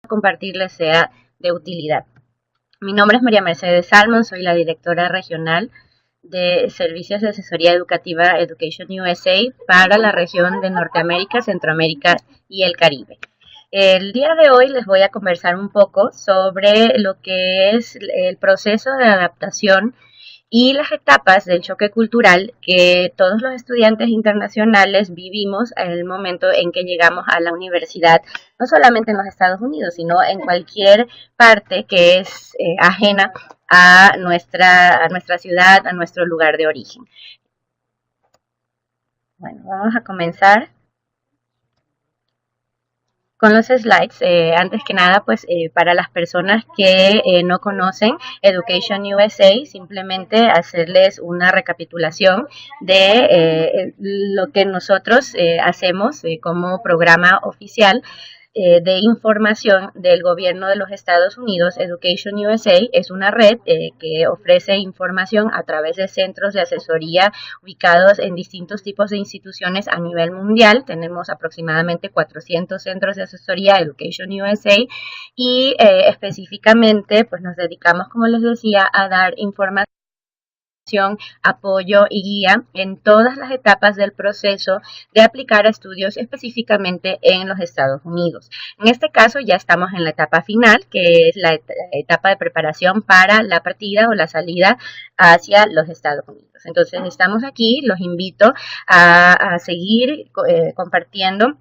compartirles sea de utilidad. Mi nombre es María Mercedes Salmon, soy la directora regional de Servicios de Asesoría Educativa Education USA para la región de Norteamérica, Centroamérica y el Caribe. El día de hoy les voy a conversar un poco sobre lo que es el proceso de adaptación y las etapas del choque cultural que todos los estudiantes internacionales vivimos en el momento en que llegamos a la universidad, no solamente en los Estados Unidos, sino en cualquier parte que es ajena a nuestra ciudad, a nuestro lugar de origen. Bueno, vamos a comenzar con los slides. Antes que nada, pues para las personas que no conocen Education USA, simplemente hacerles una recapitulación de lo que nosotros hacemos como programa oficial de información del gobierno de los Estados Unidos. Education USA es una red que ofrece información a través de centros de asesoría ubicados en distintos tipos de instituciones a nivel mundial. Tenemos aproximadamente 400 centros de asesoría Education USA y específicamente pues nos dedicamos, como les decía, a dar información, apoyo y guía en todas las etapas del proceso de aplicar a estudios específicamente en los Estados Unidos. En este caso ya estamos en la etapa final, que es la etapa de preparación para la partida o la salida hacia los Estados Unidos. Entonces estamos aquí, los invito a seguir compartiendo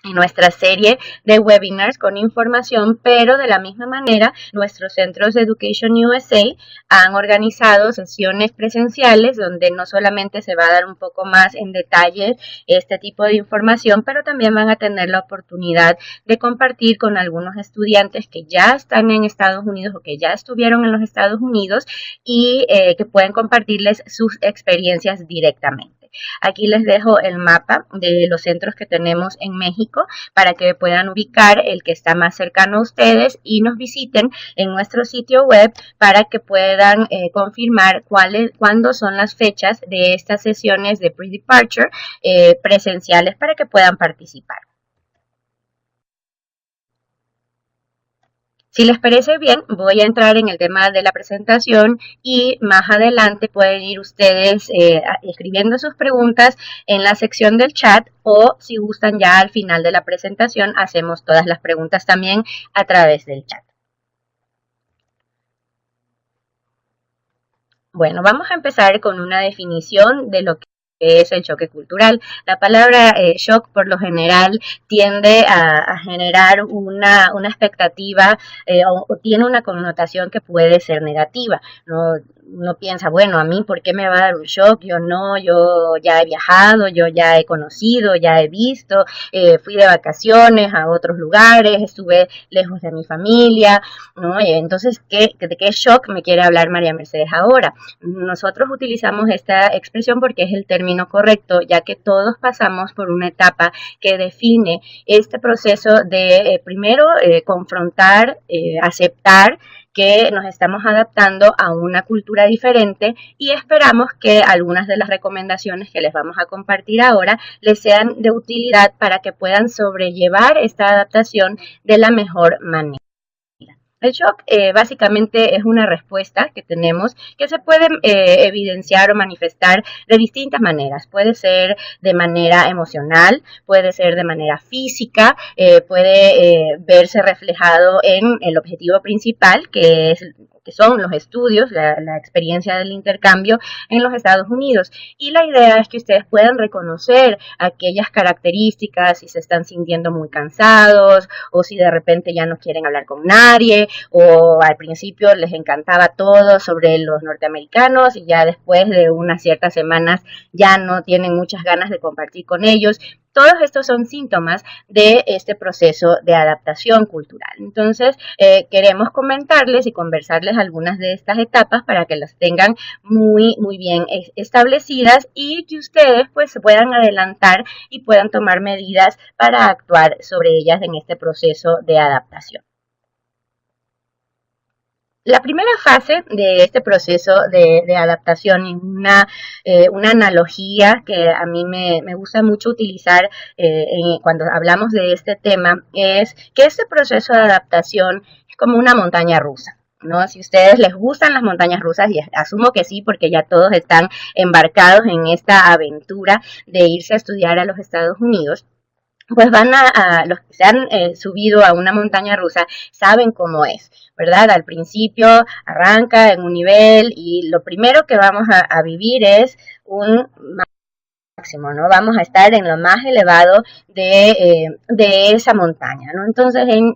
en nuestra serie de webinars con información, pero de la misma manera nuestros centros de Education USA han organizado sesiones presenciales donde no solamente se va a dar un poco más en detalle este tipo de información, pero también van a tener la oportunidad de compartir con algunos estudiantes que ya están en Estados Unidos o que ya estuvieron en los Estados Unidos y que pueden compartirles sus experiencias directamente. Aquí les dejo el mapa de los centros que tenemos en México para que puedan ubicar el que está más cercano a ustedes y nos visiten en nuestro sitio web para que puedan confirmar cuándo son las fechas de estas sesiones de pre-departure presenciales para que puedan participar. Si les parece bien, voy a entrar en el tema de la presentación y más adelante pueden ir ustedes escribiendo sus preguntas en la sección del chat o si gustan ya al final de la presentación hacemos todas las preguntas también a través del chat. Bueno, vamos a empezar con una definición de lo que es el choque cultural. La palabra shock por lo general tiende a generar una expectativa o tiene una connotación que puede ser negativa. Uno piensa, bueno, a mí, ¿por qué me va a dar un shock? Yo no, yo ya he viajado, yo ya he conocido, ya he visto, fui de vacaciones a otros lugares, estuve lejos de mi familia, ¿no? Entonces, ¿de qué shock me quiere hablar María Mercedes ahora? Nosotros utilizamos esta expresión porque es el término correcto, ya que todos pasamos por una etapa que define este proceso de primero confrontar, aceptar que nos estamos adaptando a una cultura diferente y esperamos que algunas de las recomendaciones que les vamos a compartir ahora les sean de utilidad para que puedan sobrellevar esta adaptación de la mejor manera. El shock básicamente es una respuesta que tenemos que se puede evidenciar o manifestar de distintas maneras. Puede ser de manera emocional, puede ser de manera física, puede verse reflejado en el objetivo principal que son los estudios, la experiencia del intercambio en los Estados Unidos. Y la idea es que ustedes puedan reconocer aquellas características, si se están sintiendo muy cansados o si de repente ya no quieren hablar con nadie o al principio les encantaba todo sobre los norteamericanos y ya después de unas ciertas semanas ya no tienen muchas ganas de compartir con ellos. Todos estos son síntomas de este proceso de adaptación cultural. Entonces, queremos comentarles y conversarles algunas de estas etapas para que las tengan muy bien establecidas y que ustedes pues se puedan adelantar y puedan tomar medidas para actuar sobre ellas en este proceso de adaptación. La primera fase de este proceso de adaptación, y una analogía que a mí me gusta mucho utilizar cuando hablamos de este tema, es que este proceso de adaptación es como una montaña rusa. ¿No? Si a ustedes les gustan las montañas rusas, y asumo que sí, porque ya todos están embarcados en esta aventura de irse a estudiar a los Estados Unidos, pues los que se han subido a una montaña rusa saben cómo es, ¿verdad? Al principio arranca en un nivel y lo primero que vamos a vivir es un máximo, ¿no? Vamos a estar en lo más elevado de esa montaña, ¿no? Entonces, en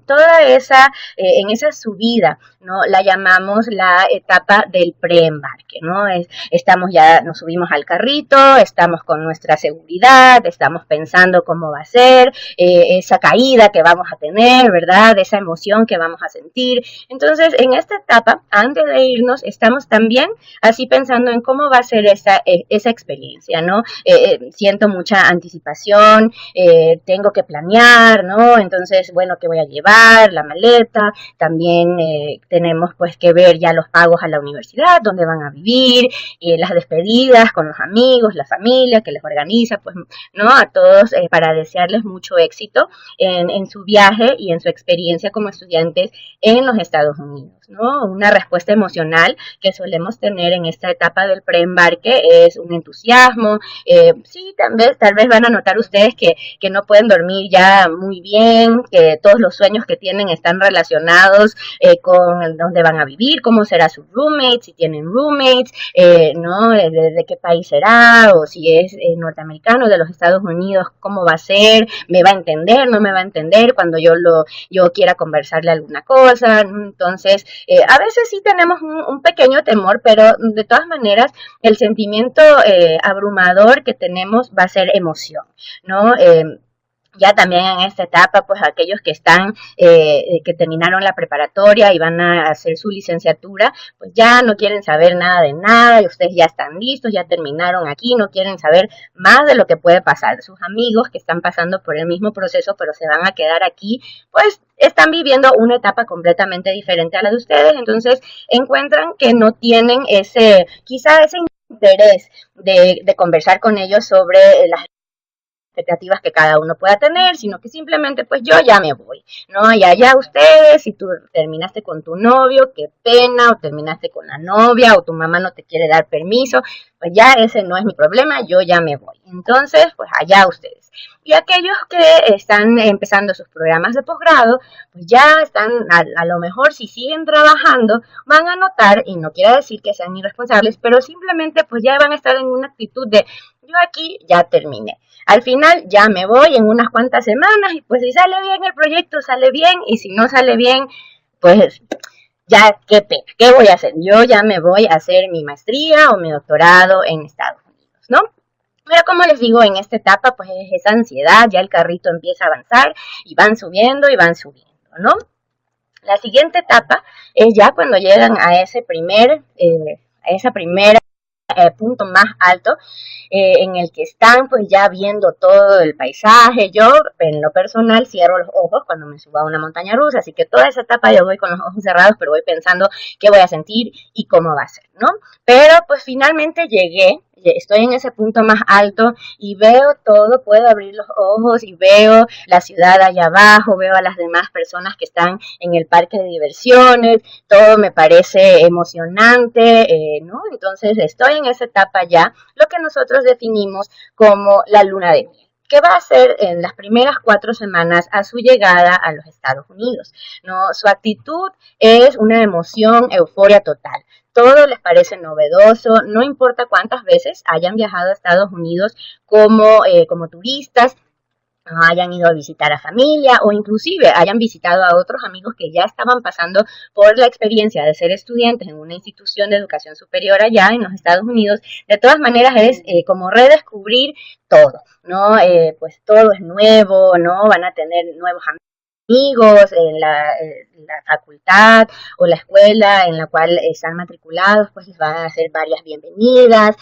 esa subida, ¿no? La llamamos la etapa del preembarque, ¿no? Nos subimos al carrito, estamos con nuestra seguridad, estamos pensando cómo va a ser, esa caída que vamos a tener, ¿verdad? Esa emoción que vamos a sentir. Entonces, en esta etapa, antes de irnos, estamos también así pensando en cómo va a ser esa experiencia, ¿no? Siento mucha anticipación, tengo que planear, ¿no? Entonces, bueno, ¿qué voy a llevar? La maleta, también tenemos pues que ver ya los pagos a la universidad, dónde van a vivir, las despedidas con los amigos, la familia que les organiza, pues, ¿no? A todos para desearles mucho éxito en su viaje y en su experiencia como estudiantes en los Estados Unidos, ¿no? Una respuesta emocional que solemos tener en esta etapa del preembarque es un entusiasmo, sí, tal vez van a notar ustedes que no pueden dormir ya muy bien, que todos los sueños que tienen están relacionados con dónde van a vivir, cómo será su roommate, si tienen roommates, ¿no? De qué país será, o si es norteamericano, de los Estados Unidos, cómo va a ser, me va a entender, no me va a entender cuando yo quiera conversarle alguna cosa. Entonces, a veces sí tenemos un pequeño temor, pero de todas maneras el sentimiento abrumador que tenemos va a ser emoción, ¿no? Ya también en esta etapa, pues aquellos que que terminaron la preparatoria y van a hacer su licenciatura, pues ya no quieren saber nada de nada, y ustedes ya están listos, ya terminaron aquí, no quieren saber más de lo que puede pasar. Sus amigos que están pasando por el mismo proceso, pero se van a quedar aquí, pues están viviendo una etapa completamente diferente a la de ustedes, entonces encuentran que no tienen quizá ese interés de conversar con ellos sobre las expectativas que cada uno pueda tener, sino que simplemente pues yo ya me voy, ¿no? Y allá ustedes, si tú terminaste con tu novio, qué pena, o terminaste con la novia, o tu mamá no te quiere dar permiso, pues ya ese no es mi problema, yo ya me voy. Entonces, pues allá ustedes. Y aquellos que están empezando sus programas de posgrado, pues ya están, a lo mejor si siguen trabajando, van a notar, y no quiere decir que sean irresponsables, pero simplemente pues ya van a estar en una actitud de yo aquí ya terminé. Al final ya me voy en unas cuantas semanas y pues si sale bien el proyecto, sale bien, y si no sale bien, pues ya qué pena, ¿qué voy a hacer? Yo ya me voy a hacer mi maestría o mi doctorado en Estados Unidos, ¿no? Pero como les digo, en esta etapa pues es esa ansiedad, ya el carrito empieza a avanzar y van subiendo, ¿no? La siguiente etapa es ya cuando llegan a esa primera punto más alto en el que están pues ya viendo todo el paisaje. Yo en lo personal cierro los ojos cuando me subo a una montaña rusa, así que toda esa etapa yo voy con los ojos cerrados, pero voy pensando qué voy a sentir y cómo va a ser, ¿no? Pero pues finalmente estoy en ese punto más alto y veo todo, puedo abrir los ojos y veo la ciudad allá abajo, veo a las demás personas que están en el parque de diversiones, todo me parece emocionante, ¿no? Entonces estoy en esa etapa ya, lo que nosotros definimos como la luna de miel, que va a ser en las primeras 4 semanas a su llegada a los Estados Unidos, ¿no? Su actitud es una emoción, euforia total. Todo les parece novedoso, no importa cuántas veces hayan viajado a Estados Unidos como turistas, hayan ido a visitar a familia o inclusive hayan visitado a otros amigos que ya estaban pasando por la experiencia de ser estudiantes en una institución de educación superior allá en los Estados Unidos. De todas maneras es como redescubrir todo, ¿no? Pues todo es nuevo, ¿no? Van a tener nuevos amigos, la facultad o la escuela en la cual están matriculados, pues les van a hacer varias bienvenidas,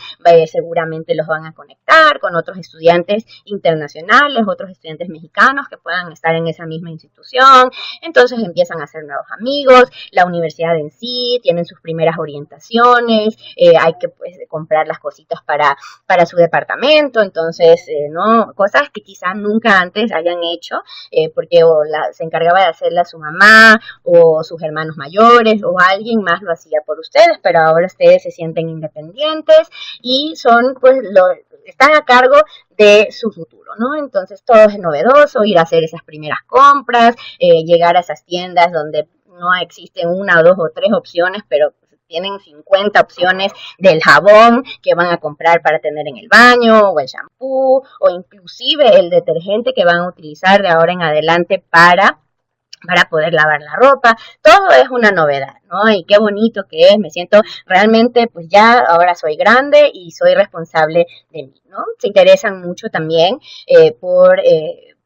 seguramente los van a conectar con otros estudiantes internacionales, otros estudiantes mexicanos que puedan estar en esa misma institución. Entonces empiezan a hacer nuevos amigos, la universidad en sí, tienen sus primeras orientaciones, hay que pues comprar las cositas para su departamento, entonces, ¿no? Cosas que quizás nunca antes hayan hecho, porque se encargaba de hacerla su mamá o sus hermanos mayores o alguien más lo hacía por ustedes, pero ahora ustedes se sienten independientes y son, pues, están a cargo de su futuro, ¿no? Entonces todo es novedoso, ir a hacer esas primeras compras, llegar a esas tiendas donde no existen una o dos o tres opciones, pero tienen 50 opciones del jabón que van a comprar para tener en el baño, o el shampoo, o inclusive el detergente que van a utilizar de ahora en adelante para poder lavar la ropa. Todo es una novedad, ¿no? Y qué bonito que es, me siento realmente, pues ya ahora soy grande y soy responsable de mí, ¿no? Se interesan mucho también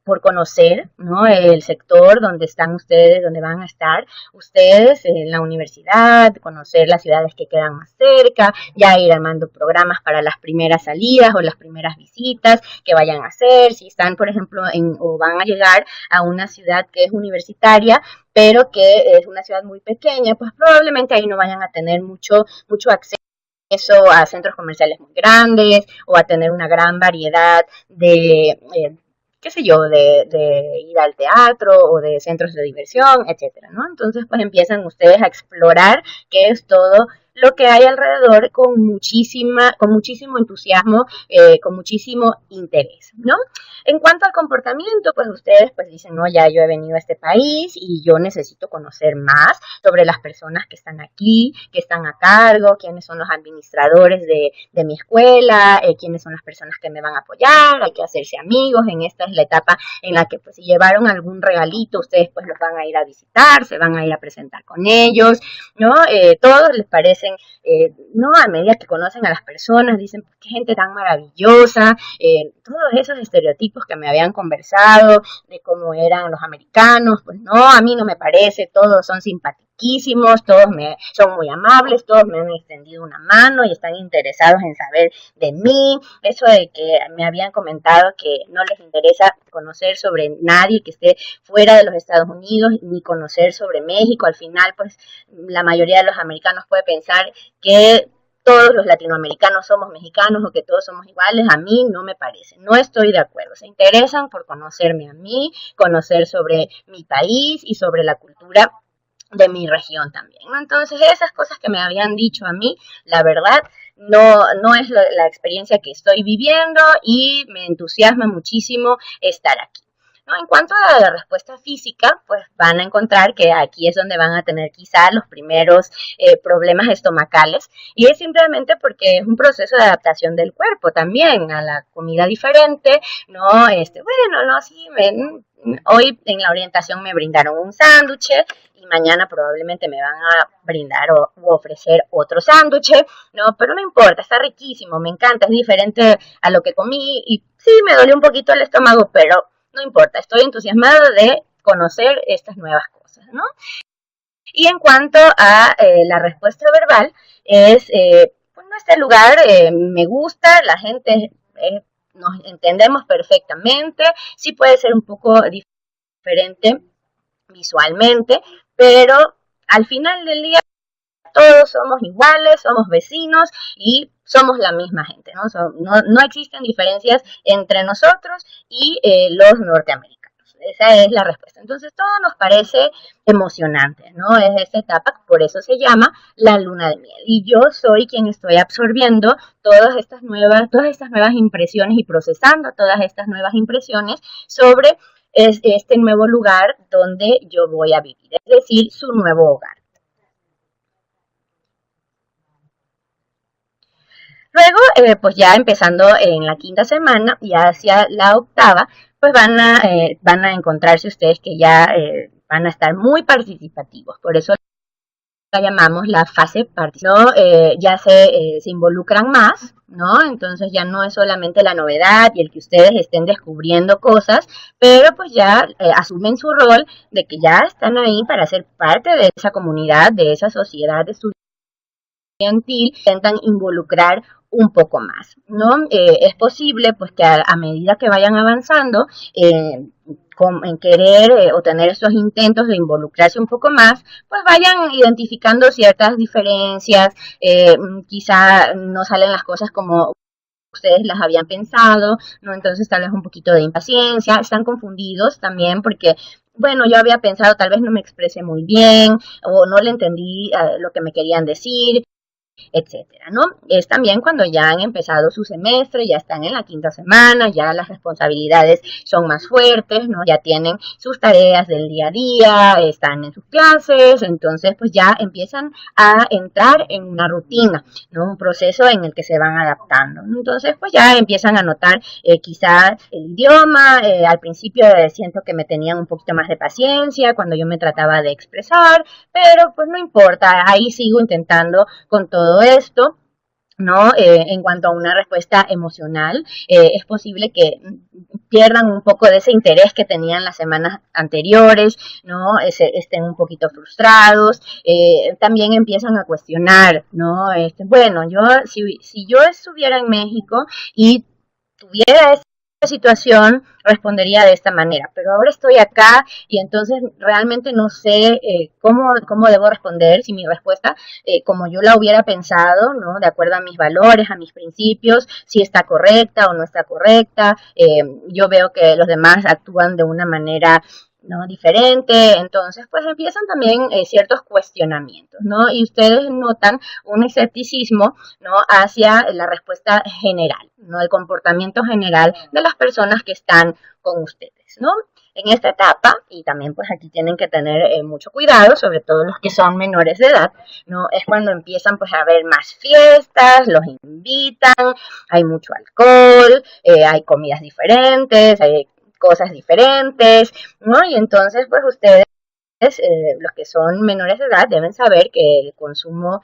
por conocer, ¿no? El sector donde están ustedes, donde van a estar ustedes en la universidad, conocer las ciudades que quedan más cerca, ya ir armando programas para las primeras salidas o las primeras visitas que vayan a hacer, si están, por ejemplo, o van a llegar a una ciudad que es universitaria, pero que es una ciudad muy pequeña, pues probablemente ahí no vayan a tener mucho acceso a centros comerciales muy grandes o a tener una gran variedad de qué sé yo, de ir al teatro o de centros de diversión, etcétera, ¿no? Entonces, pues empiezan ustedes a explorar qué es todo lo que hay alrededor con muchísimo entusiasmo, con muchísimo interés, ¿no? En cuanto al comportamiento, pues ustedes pues dicen, no, ya yo he venido a este país y yo necesito conocer más sobre las personas que están aquí, que están a cargo, quiénes son los administradores de mi escuela, quiénes son las personas que me van a apoyar, hay que hacerse amigos, esta es la etapa en la que pues si llevaron algún regalito, ustedes pues los van a ir a visitar, se van a ir a presentar con ellos, ¿no? Todos les parecen, no, a medida que conocen a las personas, dicen, qué gente tan maravillosa, todos esos estereotipos que me habían conversado de cómo eran los americanos, pues no, a mí no me parece, todos son simpaticísimos, todos son muy amables, todos me han extendido una mano y están interesados en saber de mí, eso de que me habían comentado que no les interesa conocer sobre nadie que esté fuera de los Estados Unidos ni conocer sobre México, al final pues la mayoría de los americanos puede pensar que todos los latinoamericanos somos mexicanos o que todos somos iguales, a mí no me parece, no estoy de acuerdo, se interesan por conocerme a mí, conocer sobre mi país y sobre la cultura de mi región también, ¿no? Entonces esas cosas que me habían dicho a mí, la verdad, no es la experiencia que estoy viviendo y me entusiasma muchísimo estar aquí. ¿No? En cuanto a la respuesta física, pues van a encontrar que aquí es donde van a tener quizá los primeros problemas estomacales y es simplemente porque es un proceso de adaptación del cuerpo también a la comida diferente, ¿no? Bueno, no, sí, hoy en la orientación me brindaron un sándwich y mañana probablemente me van a brindar o ofrecer otro sándwich, ¿no? Pero no importa, está riquísimo, me encanta, es diferente a lo que comí y sí, me dolió un poquito el estómago, pero no importa, estoy entusiasmada de conocer estas nuevas cosas, ¿no? Y en cuanto a la respuesta verbal, es, bueno, este lugar me gusta, la gente nos entendemos perfectamente, sí puede ser un poco diferente visualmente, pero al final del día todos somos iguales, somos vecinos y somos la misma gente, ¿no? No existen diferencias entre nosotros y los norteamericanos. Esa es la respuesta. Entonces todo nos parece emocionante, ¿no? Es esta etapa, por eso se llama la luna de miel. Y yo soy quien estoy absorbiendo todas estas nuevas impresiones y procesando todas estas nuevas impresiones sobre este nuevo lugar donde yo voy a vivir, es decir, su nuevo hogar. Luego, pues ya empezando en la quinta semana y hacia la octava, pues van a encontrarse ustedes que ya van a estar muy participativos. Por eso la llamamos la fase participativa, ¿no? Ya se involucran más, ¿no? Entonces ya no es solamente la novedad y el que ustedes estén descubriendo cosas, pero pues ya asumen su rol de que ya están ahí para ser parte de esa comunidad, de esa sociedad estudiantil, intentan involucrar un poco más, ¿no? Es posible pues que a medida que vayan avanzando en querer o tener esos intentos de involucrarse un poco más, pues vayan identificando ciertas diferencias, quizá no salen las cosas como ustedes las habían pensado, ¿no? Entonces tal vez un poquito de impaciencia, están confundidos también porque bueno, yo había pensado, tal vez no me expresé muy bien o no le entendí lo que me querían decir, etcétera, ¿no? Es también cuando ya han empezado su semestre, ya están en la quinta semana, ya las responsabilidades son más fuertes, ¿no? Ya tienen sus tareas del día a día, están en sus clases, entonces pues ya empiezan a entrar en una rutina, ¿no? Un proceso en el que se van adaptando. Entonces pues ya empiezan a notar quizá el idioma, al principio siento que me tenían un poquito más de paciencia cuando yo me trataba de expresar, pero pues no importa, ahí sigo intentando con todo esto, ¿no? En cuanto a una respuesta emocional, es posible que pierdan un poco de ese interés que tenían las semanas anteriores, ¿no? Estén un poquito frustrados, también empiezan a cuestionar, ¿no? Bueno, si yo estuviera en México y tuviera situación respondería de esta manera, pero ahora estoy acá y entonces realmente no sé cómo debo responder, si mi respuesta, como yo la hubiera pensado, ¿no? De acuerdo a mis valores, a mis principios, si está correcta o no está correcta. Yo veo que los demás actúan de una manera, ¿no? Diferente, entonces pues empiezan también ciertos cuestionamientos, ¿no? Y ustedes notan un escepticismo, ¿no? Hacia la respuesta general, ¿no? El comportamiento general de las personas que están con ustedes, ¿no? En esta etapa, y también pues aquí tienen que tener mucho cuidado, sobre todo los que son menores de edad, ¿no? Es cuando empiezan pues a haber más fiestas, los invitan, hay mucho alcohol, hay comidas diferentes, hay cosas diferentes, ¿no? Y entonces, pues ustedes, los que son menores de edad, deben saber que el consumo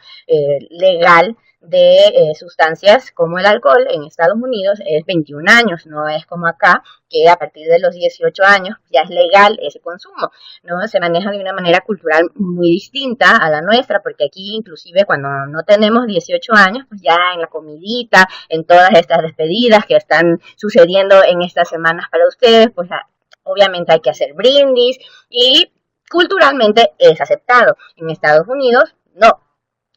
legal de sustancias como el alcohol en Estados Unidos es 21 años, no es como acá, que a partir de los 18 años ya es legal ese consumo, ¿no? Se maneja de una manera cultural muy distinta a la nuestra, porque aquí inclusive cuando no tenemos 18 años, pues ya en la comidita, en todas estas despedidas que están sucediendo en estas semanas para ustedes, pues obviamente hay que hacer brindis y culturalmente es aceptado. En Estados Unidos no.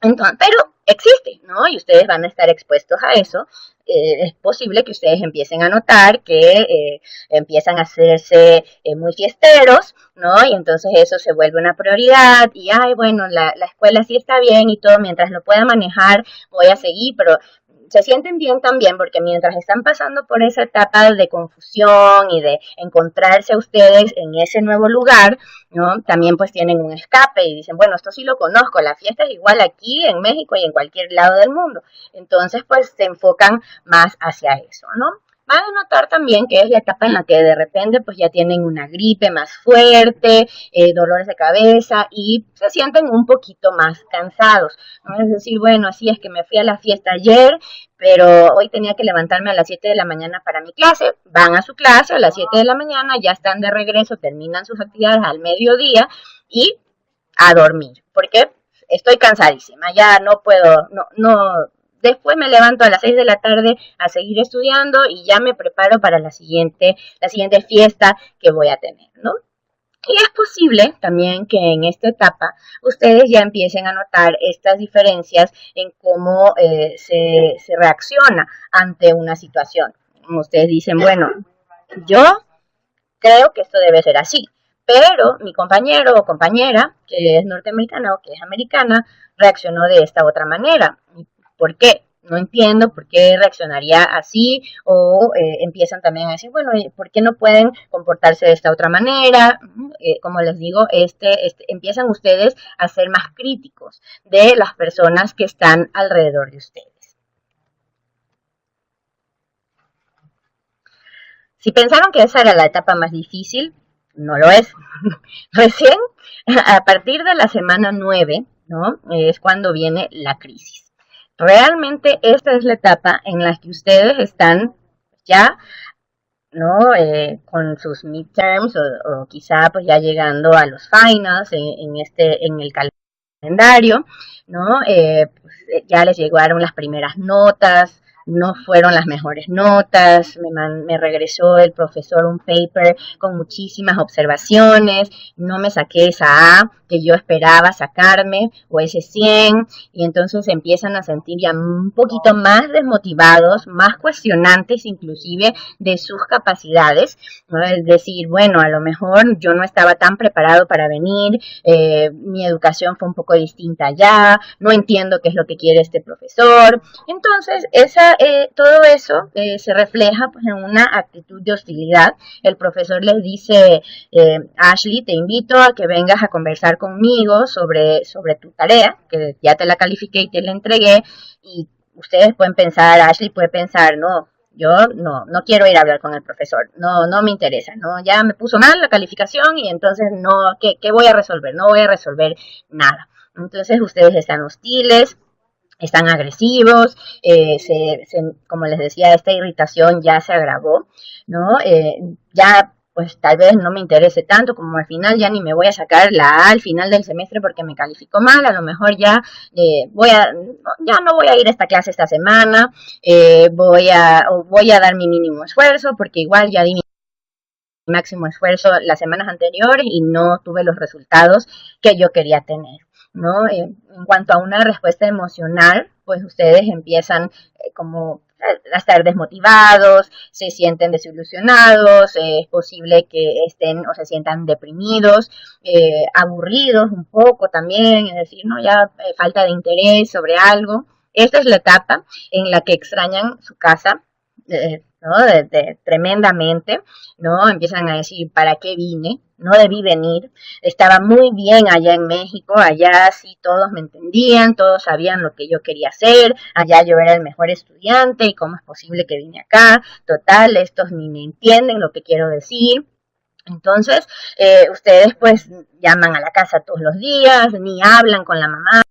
Entonces, pero existe, ¿no? Y ustedes van a estar expuestos a eso. Es posible que ustedes empiecen a notar que empiezan a hacerse muy fiesteros, ¿no? Y entonces eso se vuelve una prioridad y, ay, bueno, la escuela sí está bien y todo, mientras lo pueda manejar voy a seguir, pero se sienten bien también porque mientras están pasando por esa etapa de confusión y de encontrarse a ustedes en ese nuevo lugar, ¿no? También pues tienen un escape y dicen, bueno, esto sí lo conozco, la fiesta es igual aquí en México y en cualquier lado del mundo. Entonces pues se enfocan más hacia eso, ¿no? Van a notar también que es la etapa en la que de repente pues ya tienen una gripe más fuerte, dolores de cabeza y se sienten un poquito más cansados, ¿no? Es decir, bueno, así es que me fui a la fiesta ayer, pero hoy tenía que levantarme a las 7 de la mañana para mi clase, van a su clase a las 7 de la mañana, ya están de regreso, terminan sus actividades al mediodía y a dormir, porque estoy cansadísima, ya no puedo, no, después me levanto a las 6 de la tarde a seguir estudiando y ya me preparo para la siguiente fiesta que voy a tener, ¿no? Y es posible también que en esta etapa ustedes ya empiecen a notar estas diferencias en cómo se reacciona ante una situación. Como ustedes dicen, bueno, yo creo que esto debe ser así, pero mi compañero o compañera, que es norteamericana o que es americana, reaccionó de esta otra manera. ¿Por qué? No entiendo por qué reaccionaría así o empiezan también a decir, bueno, ¿por qué no pueden comportarse de esta otra manera? Como les digo, empiezan ustedes a ser más críticos de las personas que están alrededor de ustedes. Si pensaron que esa era la etapa más difícil, no lo es. Recién, a partir de la semana 9, ¿no? Es cuando viene la crisis. Realmente esta es la etapa en la que ustedes están ya, ¿no? Con sus midterms o quizá pues ya llegando a los finals en el calendario, ¿no? Pues, ya les llegaron las primeras notas, no fueron las mejores notas, me regresó el profesor un paper con muchísimas observaciones, no me saqué esa A que yo esperaba sacarme o ese 100 y entonces empiezan a sentir ya un poquito más desmotivados, más cuestionantes inclusive de sus capacidades, ¿no? Es decir, bueno, a lo mejor yo no estaba tan preparado para venir, mi educación fue un poco distinta ya, no entiendo qué es lo que quiere este profesor. Entonces, todo eso se refleja pues, en una actitud de hostilidad. El profesor les dice, Ashley, te invito a que vengas a conversar conmigo sobre tu tarea, que ya te la califiqué y te la entregué, y ustedes pueden pensar, Ashley puede pensar, no, yo no quiero ir a hablar con el profesor, no me interesa, no, ya me puso mal la calificación y entonces no, ¿qué voy a resolver? No voy a resolver nada. Entonces ustedes están hostiles, están agresivos, como les decía, esta irritación ya se agravó, ¿no? Ya pues tal vez no me interese tanto como al final ya ni me voy a sacar la A al final del semestre porque me calificó mal, a lo mejor ya ya no voy a ir a esta clase esta semana, voy a dar mi mínimo esfuerzo porque igual ya di mi máximo esfuerzo las semanas anteriores y no tuve los resultados que yo quería tener, ¿no? En cuanto a una respuesta emocional, pues ustedes empiezan como a estar desmotivados, se sienten desilusionados, es posible que estén o se sientan deprimidos, aburridos un poco también, es decir, no ya falta de interés sobre algo. Esta es la etapa en la que extrañan su casa, ¿no? Tremendamente, ¿no? Empiezan a decir, ¿para qué vine? No debí venir, estaba muy bien allá en México, allá sí todos me entendían, todos sabían lo que yo quería hacer, allá yo era el mejor estudiante y cómo es posible que vine acá, total, estos ni me entienden lo que quiero decir. Entonces, ustedes pues llaman a la casa todos los días, ni hablan con la mamá,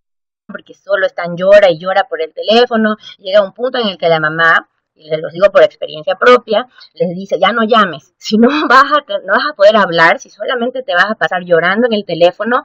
porque solo están llora y llora por el teléfono, llega un punto en el que la mamá, y les lo digo por experiencia propia, les dice, ya no llames, si no no vas a poder hablar, si solamente te vas a pasar llorando en el teléfono,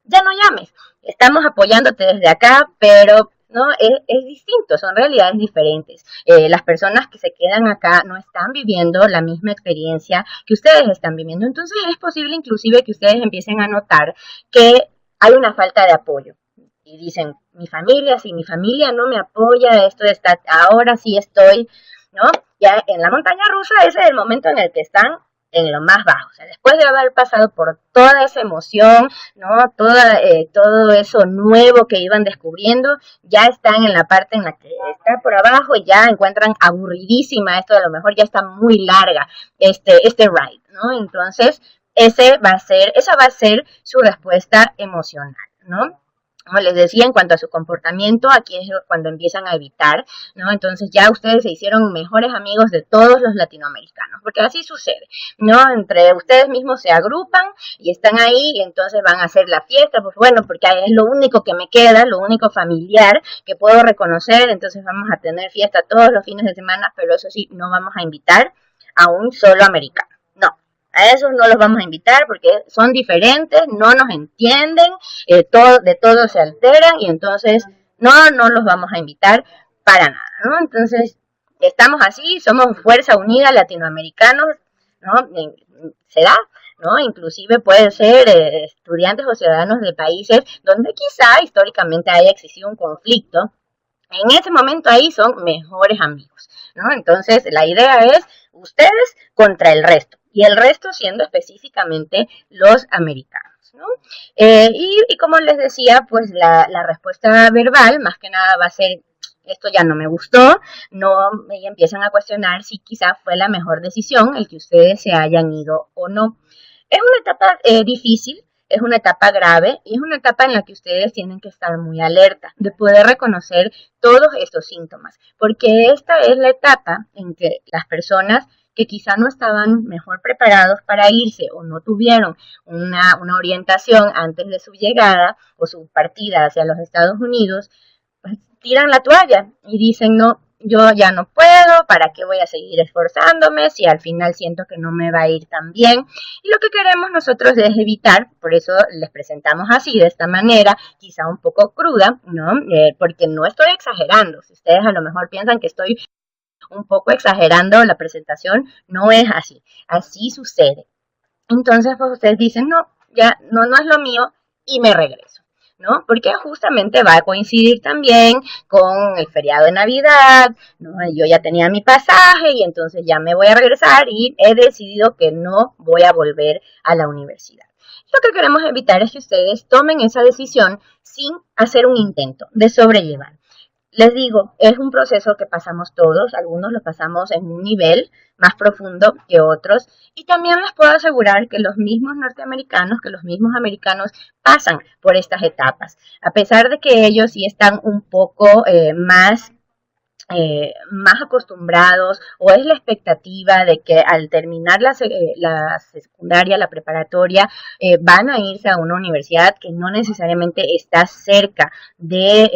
ya no llames, estamos apoyándote desde acá, pero no es distinto, son realidades diferentes. Las personas que se quedan acá no están viviendo la misma experiencia que ustedes están viviendo, entonces es posible inclusive que ustedes empiecen a notar que hay una falta de apoyo y dicen, si mi familia no me apoya, esto está, ahora sí estoy, ¿no? Ya en la montaña rusa ese es el momento en el que están en lo más bajo, o sea, después de haber pasado por toda esa emoción, ¿no? Todo eso nuevo que iban descubriendo, ya están en la parte en la que está por abajo y ya encuentran aburridísima esto, a lo mejor ya está muy larga este ride, ¿no? Entonces, esa va a ser su respuesta emocional, ¿no? Como les decía, en cuanto a su comportamiento, aquí es cuando empiezan a evitar, ¿no? Entonces ya ustedes se hicieron mejores amigos de todos los latinoamericanos, porque así sucede, ¿no? Entre ustedes mismos se agrupan y están ahí y entonces van a hacer la fiesta, pues bueno, porque es lo único que me queda, lo único familiar que puedo reconocer, entonces vamos a tener fiesta todos los fines de semana, pero eso sí, no vamos a invitar a un solo americano. A esos no los vamos a invitar porque son diferentes, no nos entienden, de todo se alteran y entonces no los vamos a invitar para nada, ¿no? Entonces, estamos así, somos Fuerza Unida Latinoamericanos, ¿no? Se da, ¿no? Inclusive pueden ser estudiantes o ciudadanos de países donde quizá históricamente haya existido un conflicto. En ese momento ahí son mejores amigos, ¿no? Entonces, la idea es ustedes contra el resto y el resto siendo específicamente los americanos, ¿no? Y como les decía, pues la respuesta verbal más que nada va a ser esto ya no me gustó, y empiezan a cuestionar si quizá fue la mejor decisión el que ustedes se hayan ido o no. Es una etapa difícil, es una etapa grave y es una etapa en la que ustedes tienen que estar muy alerta de poder reconocer todos estos síntomas, porque esta es la etapa en que las personas que quizá no estaban mejor preparados para irse o no tuvieron una orientación antes de su llegada o su partida hacia los Estados Unidos, pues tiran la toalla y dicen, no, yo ya no puedo, ¿para qué voy a seguir esforzándome si al final siento que no me va a ir tan bien? Y lo que queremos nosotros es evitar, por eso les presentamos así, de esta manera, quizá un poco cruda, ¿no? Porque no estoy exagerando. Si ustedes a lo mejor piensan que estoy un poco exagerando la presentación, no es así. Así sucede. Entonces, pues ustedes dicen, no, ya no es lo mío y me regreso, ¿no? Porque justamente va a coincidir también con el feriado de Navidad, ¿no? Yo ya tenía mi pasaje y entonces ya me voy a regresar y he decidido que no voy a volver a la universidad. Lo que queremos evitar es que ustedes tomen esa decisión sin hacer un intento de sobrellevar. Les digo, es un proceso que pasamos todos, algunos lo pasamos en un nivel más profundo que otros, y también les puedo asegurar que los mismos norteamericanos, que los mismos americanos pasan por estas etapas, a pesar de que ellos sí están un poco más acostumbrados, o es la expectativa de que al terminar la secundaria, la preparatoria, van a irse a una universidad que no necesariamente está cerca de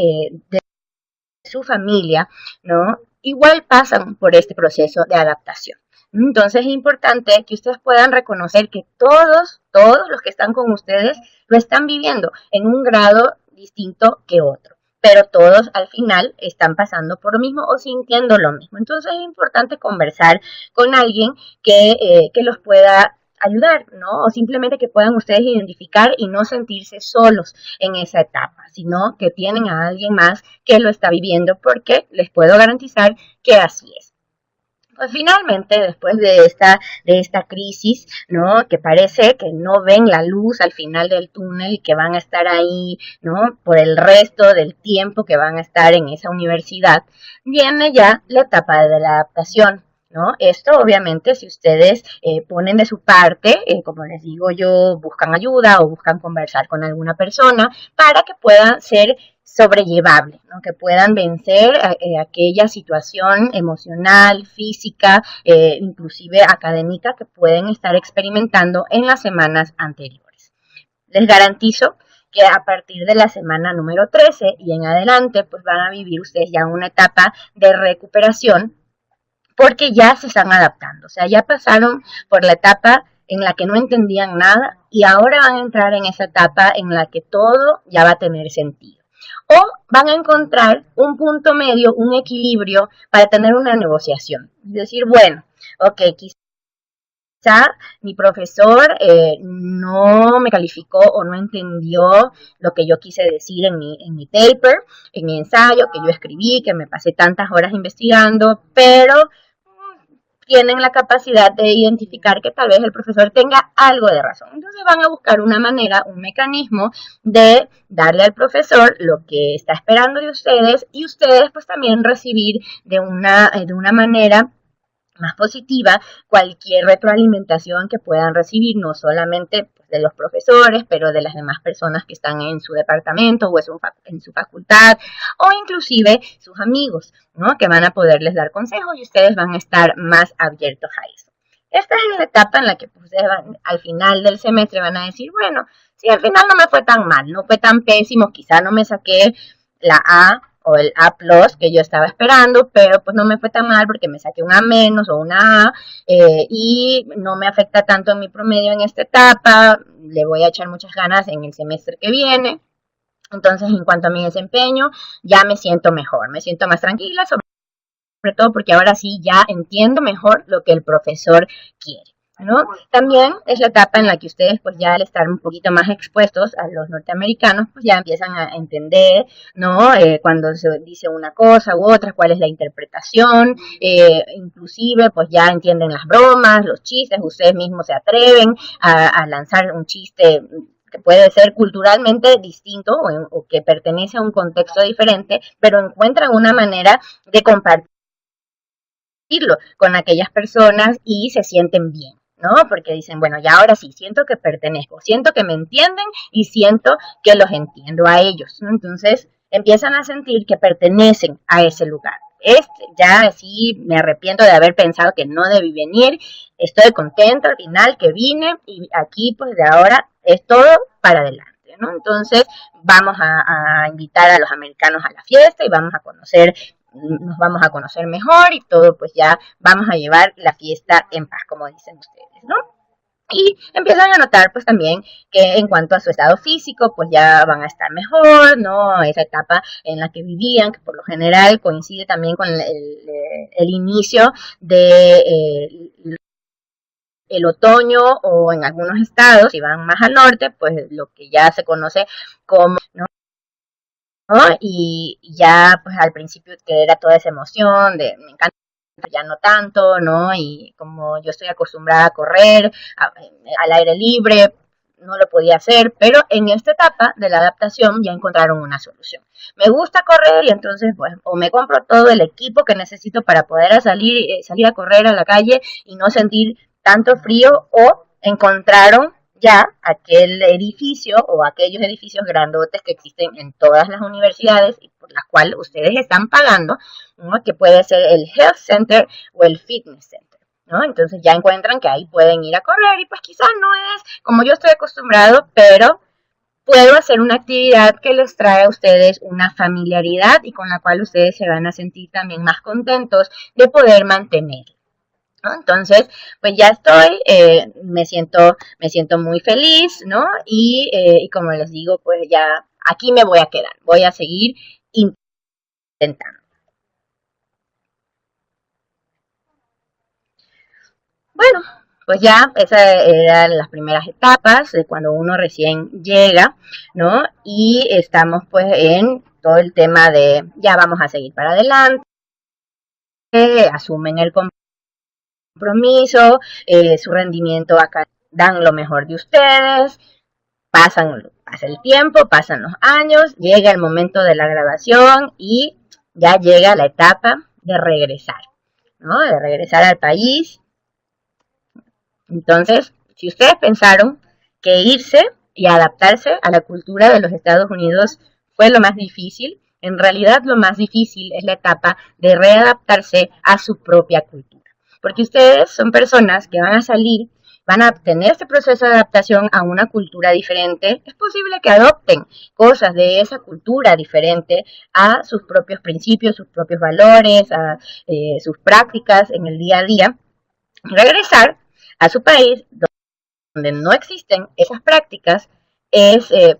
su familia, ¿no? Igual pasan por este proceso de adaptación. Entonces es importante que ustedes puedan reconocer que todos los que están con ustedes lo están viviendo en un grado distinto que otro, pero todos al final están pasando por lo mismo o sintiendo lo mismo. Entonces es importante conversar con alguien que los pueda ayudar, ¿no? O simplemente que puedan ustedes identificar y no sentirse solos en esa etapa, sino que tienen a alguien más que lo está viviendo, porque les puedo garantizar que así es. Pues finalmente, después de esta crisis, ¿no? Que parece que no ven la luz al final del túnel y que van a estar ahí, ¿no? Por el resto del tiempo que van a estar en esa universidad, viene ya la etapa de la adaptación, ¿no? Esto obviamente si ustedes ponen de su parte, como les digo yo, buscan ayuda o buscan conversar con alguna persona para que puedan ser sobrellevable, ¿no? Que puedan vencer aquella situación emocional, física, inclusive académica que pueden estar experimentando en las semanas anteriores. Les garantizo que a partir de la semana número 13 y en adelante, pues van a vivir ustedes ya una etapa de recuperación, porque ya se están adaptando, o sea, ya pasaron por la etapa en la que no entendían nada y ahora van a entrar en esa etapa en la que todo ya va a tener sentido. O van a encontrar un punto medio, un equilibrio para tener una negociación. Es decir, bueno, ok, quizá mi profesor no me calificó o no entendió lo que yo quise decir en mi paper, en mi ensayo que yo escribí, que me pasé tantas horas investigando, pero tienen la capacidad de identificar que tal vez el profesor tenga algo de razón. Entonces van a buscar una manera, un mecanismo de darle al profesor lo que está esperando de ustedes y ustedes pues también recibir de una manera más positiva cualquier retroalimentación que puedan recibir, no solamente pues, de los profesores, pero de las demás personas que están en su departamento o en su facultad, o inclusive sus amigos, ¿no? Que van a poderles dar consejos y ustedes van a estar más abiertos a eso. Esta es la etapa en la que pues, al final del semestre van a decir, bueno, sí, al final no me fue tan mal, no fue tan pésimo, quizá no me saqué la A o el A+, que yo estaba esperando, pero pues no me fue tan mal porque me saqué un A- o una A, y no me afecta tanto en mi promedio en esta etapa, le voy a echar muchas ganas en el semestre que viene. Entonces, en cuanto a mi desempeño, ya me siento mejor, me siento más tranquila, sobre todo porque ahora sí ya entiendo mejor lo que el profesor quiere, ¿no? También es la etapa en la que ustedes pues ya al estar un poquito más expuestos a los norteamericanos pues ya empiezan a entender, ¿no? Cuando se dice una cosa u otra, cuál es la interpretación, inclusive pues ya entienden las bromas, los chistes, ustedes mismos se atreven a lanzar un chiste que puede ser culturalmente distinto o que pertenece a un contexto diferente, pero encuentran una manera de compartir con aquellas personas y se sienten bien, ¿no? Porque dicen, bueno, ya ahora sí, siento que pertenezco, siento que me entienden y siento que los entiendo a ellos, ¿no? Entonces empiezan a sentir que pertenecen a ese lugar. ya sí me arrepiento de haber pensado que no debí venir, estoy contento al final que vine y aquí pues de ahora es todo para adelante, ¿no? Entonces vamos a invitar a los americanos a la fiesta y nos vamos a conocer mejor y todo, pues ya vamos a llevar la fiesta en paz, como dicen ustedes, ¿no? Y empiezan a notar pues también que en cuanto a su estado físico pues ya van a estar mejor, ¿no? Esa etapa en la que vivían, que por lo general coincide también con el inicio de el otoño o en algunos estados, si van más al norte, pues lo que ya se conoce como, ¿no? Y ya pues al principio que era toda esa emoción de me encanta, ya no tanto, ¿no? Y como yo estoy acostumbrada a correr al aire libre, no lo podía hacer, pero en esta etapa de la adaptación ya encontraron una solución. Me gusta correr y entonces pues o me compro todo el equipo que necesito para poder salir a correr a la calle y no sentir tanto frío, o encontraron ya aquel edificio o aquellos edificios grandotes que existen en todas las universidades y por las cuales ustedes están pagando, ¿no? Que puede ser el Health Center o el Fitness Center, ¿no? Entonces ya encuentran que ahí pueden ir a correr y pues quizás no es como yo estoy acostumbrado, pero puedo hacer una actividad que les trae a ustedes una familiaridad y con la cual ustedes se van a sentir también más contentos de poder mantener, ¿no? Entonces, pues ya estoy, me siento muy feliz, ¿no? Y como les digo, pues ya aquí me voy a quedar, voy a seguir intentando. Bueno, pues ya esas eran las primeras etapas de cuando uno recién llega, ¿no? Y estamos pues en todo el tema de ya vamos a seguir para adelante, asumen el compromiso, su rendimiento acá, dan lo mejor de ustedes, pasa el tiempo, pasan los años, llega el momento de la graduación y ya llega la etapa de regresar, ¿no? De regresar al país. Entonces, si ustedes pensaron que irse y adaptarse a la cultura de los Estados Unidos fue lo más difícil, en realidad lo más difícil es la etapa de readaptarse a su propia cultura. Porque ustedes son personas que van a salir, van a tener este proceso de adaptación a una cultura diferente. Es posible que adopten cosas de esa cultura diferente a sus propios principios, sus propios valores, a sus prácticas en el día a día. Regresar a su país donde no existen esas prácticas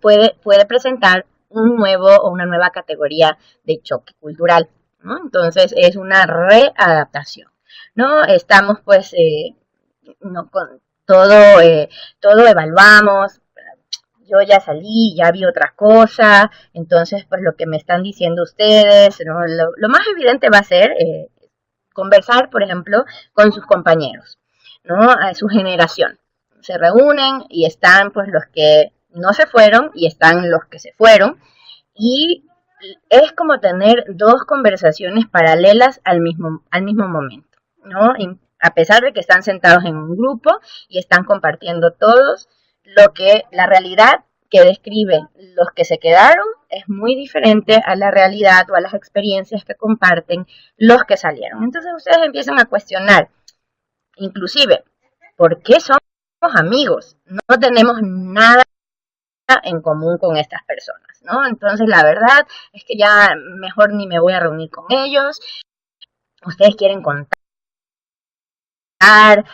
puede presentar un nuevo o una nueva categoría de choque cultural, ¿no? Entonces es una readaptación, ¿no? Estamos pues no, con todo evaluamos, yo ya salí, ya vi otra cosa, entonces pues lo que me están diciendo ustedes, ¿no? Lo más evidente va a ser conversar, por ejemplo, con sus compañeros, ¿no? A su generación. Se reúnen y están pues los que no se fueron y están los que se fueron, y es como tener dos conversaciones paralelas al mismo momento, ¿no? Y a pesar de que están sentados en un grupo y están compartiendo todos, la realidad que describen los que se quedaron es muy diferente a la realidad o a las experiencias que comparten los que salieron. Entonces ustedes empiezan a cuestionar, inclusive, ¿por qué somos amigos? No tenemos nada en común con estas personas, ¿no? Entonces la verdad es que ya mejor ni me voy a reunir con ellos. Ustedes quieren contar,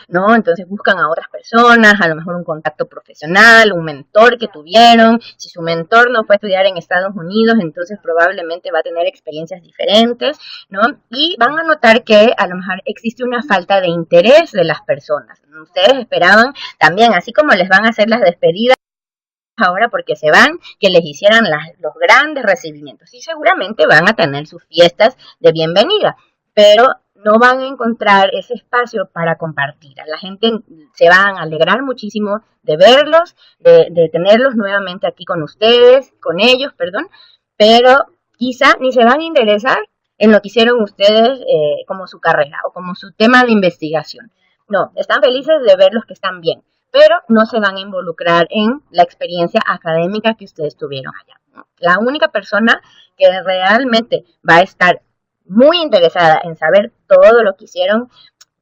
¿no? Entonces buscan a otras personas, a lo mejor un contacto profesional, un mentor que tuvieron. Si su mentor no fue a estudiar en Estados Unidos, entonces probablemente va a tener experiencias diferentes, ¿no? Y van a notar que a lo mejor existe una falta de interés de las personas. Ustedes esperaban también, así como les van a hacer las despedidas ahora porque se van, que les hicieran los grandes recibimientos, y seguramente van a tener sus fiestas de bienvenida, pero no van a encontrar ese espacio para compartir. A la gente se van a alegrar muchísimo de verlos, de tenerlos nuevamente aquí con ustedes, con ellos, perdón, pero quizá ni se van a interesar en lo que hicieron ustedes como su carrera o como su tema de investigación. No, están felices de ver los que están bien, pero no se van a involucrar en la experiencia académica que ustedes tuvieron allá, ¿no? La única persona que realmente va a estar muy interesada en saber todo lo que hicieron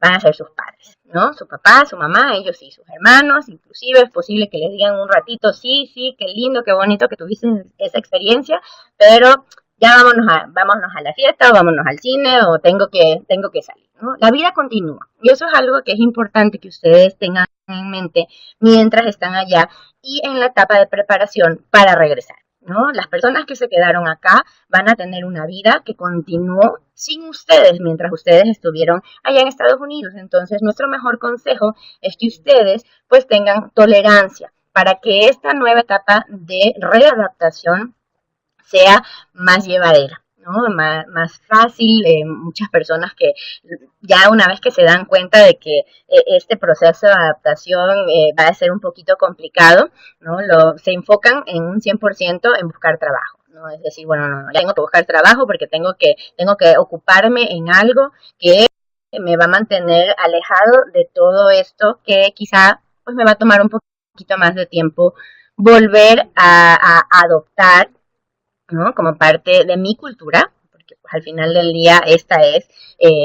van a ser sus padres, ¿no? Su papá, su mamá, ellos y sus hermanos, inclusive es posible que les digan un ratito, sí, sí, qué lindo, qué bonito que tuviste esa experiencia, pero ya vámonos a la fiesta o vámonos al cine o tengo que salir, ¿no? La vida continúa y eso es algo que es importante que ustedes tengan en mente mientras están allá y en la etapa de preparación para regresar, ¿no? Las personas que se quedaron acá van a tener una vida que continuó sin ustedes mientras ustedes estuvieron allá en Estados Unidos. Entonces, nuestro mejor consejo es que ustedes pues tengan tolerancia para que esta nueva etapa de readaptación sea más llevadera, ¿no? Más fácil. Muchas personas que ya una vez que se dan cuenta de que este proceso de adaptación va a ser un poquito complicado, ¿no? Se enfocan en un 100% en buscar trabajo, ¿no? Es decir, bueno, no, ya tengo que buscar trabajo porque tengo que ocuparme en algo que me va a mantener alejado de todo esto que quizá pues me va a tomar un poquito más de tiempo volver a adoptar, ¿no? Como parte de mi cultura, porque pues, al final del día esta es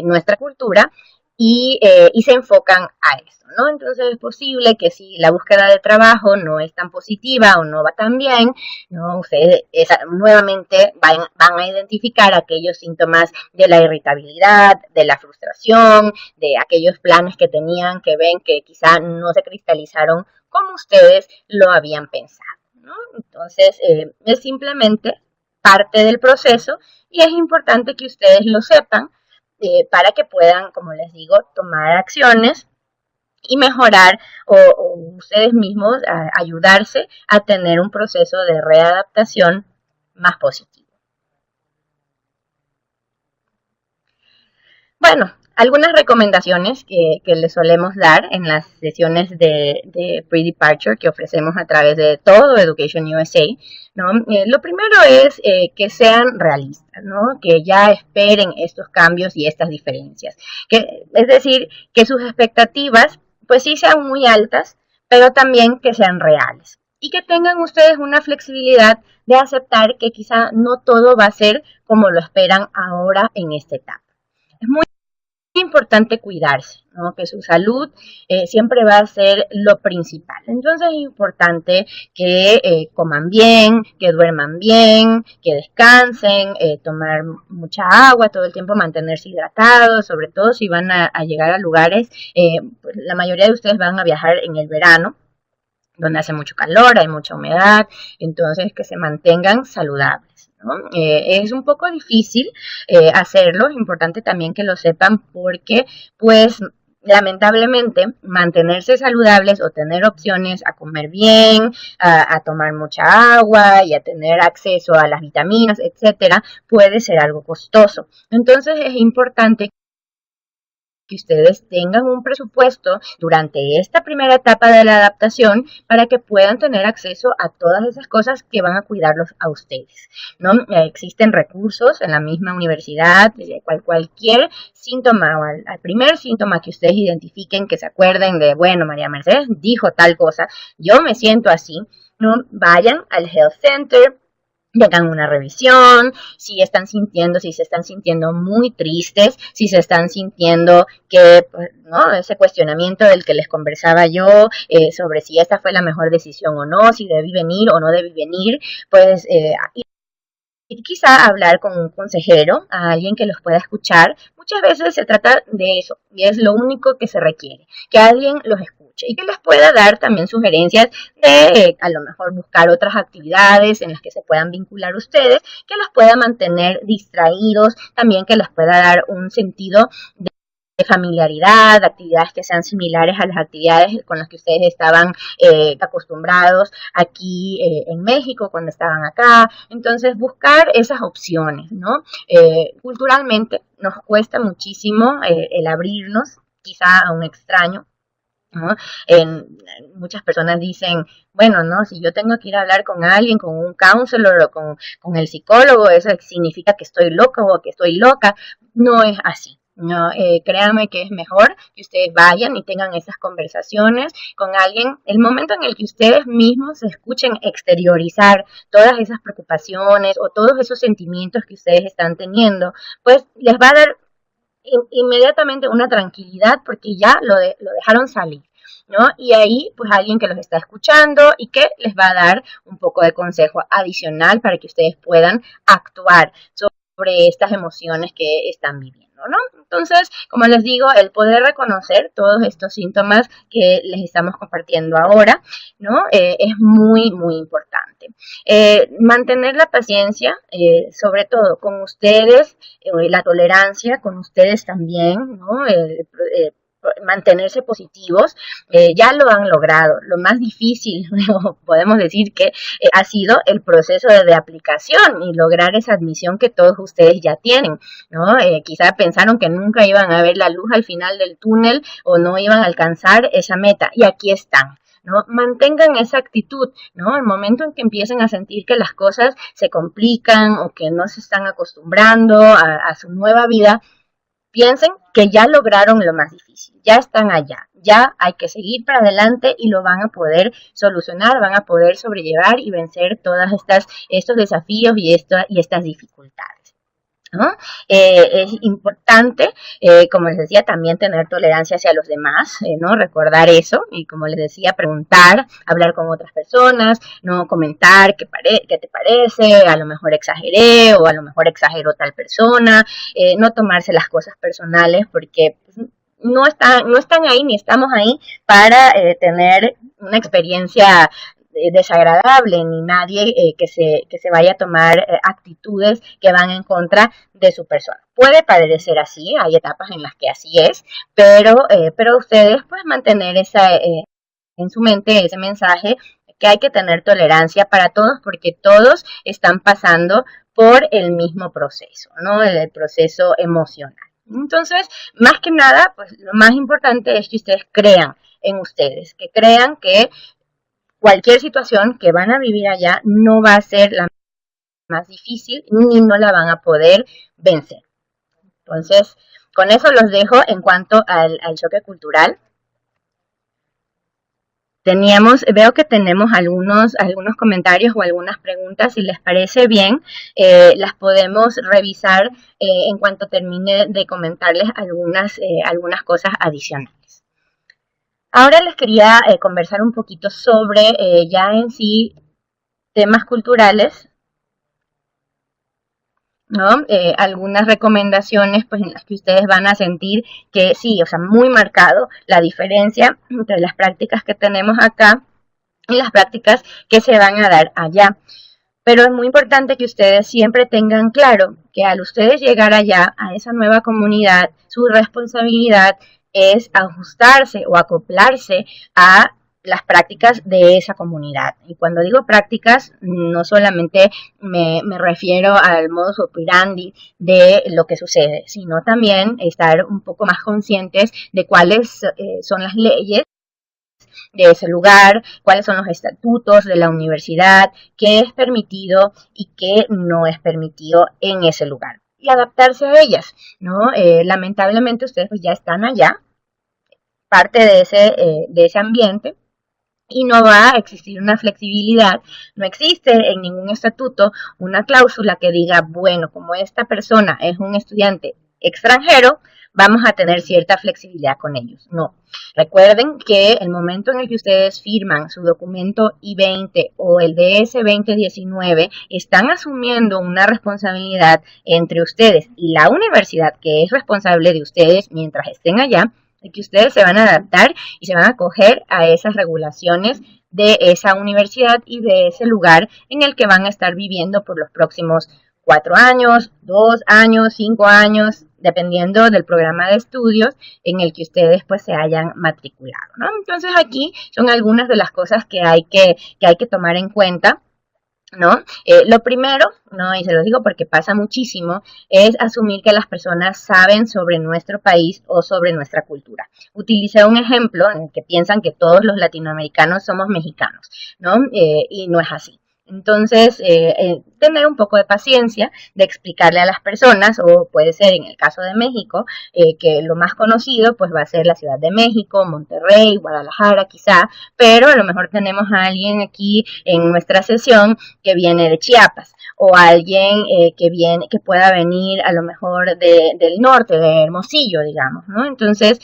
nuestra cultura, y se enfocan a eso, ¿no? Entonces es posible que si la búsqueda de trabajo no es tan positiva o no va tan bien, ¿no? Ustedes nuevamente van a identificar aquellos síntomas de la irritabilidad, de la frustración, de aquellos planes que tenían que ven que quizá no se cristalizaron como ustedes lo habían pensado, ¿no? Entonces es simplemente parte del proceso y es importante que ustedes lo sepan para que puedan, como les digo, tomar acciones y mejorar o ustedes mismos ayudarse a tener un proceso de readaptación más positivo. Bueno, algunas recomendaciones que les solemos dar en las sesiones de pre-departure que ofrecemos a través de todo Education USA, ¿no? Lo primero es que sean realistas, ¿no? Que ya esperen estos cambios y estas diferencias. Es decir, que sus expectativas pues sí sean muy altas, pero también que sean reales. Y que tengan ustedes una flexibilidad de aceptar que quizá no todo va a ser como lo esperan ahora en esta etapa. Es muy importante cuidarse, ¿no? Que su salud siempre va a ser lo principal. Entonces es importante que coman bien, que duerman bien, que descansen, tomar mucha agua todo el tiempo, mantenerse hidratados, sobre todo si van a llegar a lugares, pues la mayoría de ustedes van a viajar en el verano, donde hace mucho calor, hay mucha humedad, entonces que se mantengan saludables, ¿no? Es un poco difícil hacerlo, es importante también que lo sepan porque pues lamentablemente mantenerse saludables o tener opciones a comer bien, a tomar mucha agua y a tener acceso a las vitaminas, etcétera, puede ser algo costoso. Entonces es importante que ustedes tengan un presupuesto durante esta primera etapa de la adaptación para que puedan tener acceso a todas esas cosas que van a cuidarlos a ustedes, ¿no? Existen recursos en la misma universidad, cualquier síntoma o al primer síntoma que ustedes identifiquen, que se acuerden de, bueno, María Mercedes dijo tal cosa, yo me siento así, ¿no? Vayan al Health Center, hagan una revisión, si se están sintiendo muy tristes, si se están sintiendo que, ¿no? Ese cuestionamiento del que les conversaba yo, sobre si esta fue la mejor decisión o no, si debí venir o no debí venir, pues y quizá hablar con un consejero, a alguien que los pueda escuchar. Muchas veces se trata de eso y es lo único que se requiere, que alguien los escuche y que les pueda dar también sugerencias de a lo mejor buscar otras actividades en las que se puedan vincular ustedes, que los pueda mantener distraídos, también que les pueda dar un sentido de familiaridad, de actividades que sean similares a las actividades con las que ustedes estaban acostumbrados aquí en México cuando estaban acá. Entonces buscar esas opciones, ¿no? Culturalmente nos cuesta muchísimo el abrirnos quizá a un extraño, ¿no? Muchas personas dicen, bueno, no, si yo tengo que ir a hablar con alguien, con un counselor o con el psicólogo, eso significa que estoy loco o que estoy loca. No es así. No, créanme que es mejor que ustedes vayan y tengan esas conversaciones con alguien. El momento en el que ustedes mismos se escuchen exteriorizar todas esas preocupaciones o todos esos sentimientos que ustedes están teniendo, pues les va a dar inmediatamente una tranquilidad porque ya lo dejaron salir, ¿no? Y ahí, pues alguien que los está escuchando y que les va a dar un poco de consejo adicional para que ustedes puedan actuar sobre estas emociones que están viviendo, ¿no? Entonces, como les digo, el poder reconocer todos estos síntomas que les estamos compartiendo ahora, ¿no? Es muy, muy importante. Mantener la paciencia, sobre todo con ustedes, la tolerancia con ustedes también, ¿no? Mantenerse positivos, ya lo han logrado. Lo más difícil, podemos decir que ha sido el proceso de aplicación y lograr esa admisión que todos ustedes ya tienen, ¿no? Quizá pensaron que nunca iban a ver la luz al final del túnel o no iban a alcanzar esa meta y aquí están. ¿No? Mantengan esa actitud, ¿no? El momento en que empiecen a sentir que las cosas se complican o que no se están acostumbrando a su nueva vida, piensen que ya lograron lo más difícil, ya están allá, ya hay que seguir para adelante y lo van a poder solucionar, van a poder sobrellevar y vencer todas estos desafíos y estas dificultades, ¿no? Es importante, como les decía, también tener tolerancia hacia los demás, ¿no? Recordar eso y, como les decía, preguntar, hablar con otras personas, no comentar qué te parece, a lo mejor exageré o a lo mejor exageró tal persona, no tomarse las cosas personales porque pues, no están ahí ni estamos ahí para tener una experiencia desagradable ni nadie que se vaya a tomar actitudes que van en contra de su persona. Puede parecer así, hay etapas en las que así es, pero ustedes pues mantener en su mente ese mensaje que hay que tener tolerancia para todos porque todos están pasando por el mismo proceso, ¿no? El proceso emocional. Entonces, más que nada, pues lo más importante es que ustedes crean en ustedes, que crean que cualquier situación que van a vivir allá no va a ser la más difícil ni no la van a poder vencer. Entonces, con eso los dejo en cuanto al choque cultural. Veo que tenemos algunos comentarios o algunas preguntas, si les parece bien, las podemos revisar en cuanto termine de comentarles algunas cosas adicionales. Ahora les quería conversar un poquito sobre ya en sí temas culturales, ¿no? Algunas recomendaciones pues en las que ustedes van a sentir que sí, o sea, muy marcado la diferencia entre las prácticas que tenemos acá y las prácticas que se van a dar allá. Pero es muy importante que ustedes siempre tengan claro que al ustedes llegar allá a esa nueva comunidad, su responsabilidad es ajustarse o acoplarse a las prácticas de esa comunidad. Y cuando digo prácticas, no solamente me refiero al modus operandi de lo que sucede, sino también estar un poco más conscientes de cuáles son las leyes de ese lugar, cuáles son los estatutos de la universidad, qué es permitido y qué no es permitido en ese lugar. Y adaptarse a ellas, ¿no? Lamentablemente ustedes pues ya están allá, parte de ese ambiente, y no va a existir una flexibilidad, no existe en ningún estatuto una cláusula que diga, bueno, como esta persona es un estudiante extranjero, vamos a tener cierta flexibilidad con ellos. No. Recuerden que el momento en el que ustedes firman su documento I-20 o el DS-2019, están asumiendo una responsabilidad entre ustedes y la universidad, que es responsable de ustedes mientras estén allá, de que ustedes se van a adaptar y se van a acoger a esas regulaciones de esa universidad y de ese lugar en el que van a estar viviendo por los próximos 4 años, 2 años, 5 años, dependiendo del programa de estudios en el que ustedes pues se hayan matriculado, ¿no? Entonces aquí son algunas de las cosas que hay que tomar en cuenta, ¿no? Lo primero, ¿no? Y se lo digo porque pasa muchísimo, es asumir que las personas saben sobre nuestro país o sobre nuestra cultura. Utilicé un ejemplo en el que piensan que todos los latinoamericanos somos mexicanos, ¿no? Y no es así. Entonces, tener un poco de paciencia de explicarle a las personas, o puede ser en el caso de México, que lo más conocido pues va a ser la Ciudad de México, Monterrey, Guadalajara quizá, pero a lo mejor tenemos a alguien aquí en nuestra sesión que viene de Chiapas, o alguien que pueda venir a lo mejor del norte, de Hermosillo, digamos, ¿no? Entonces,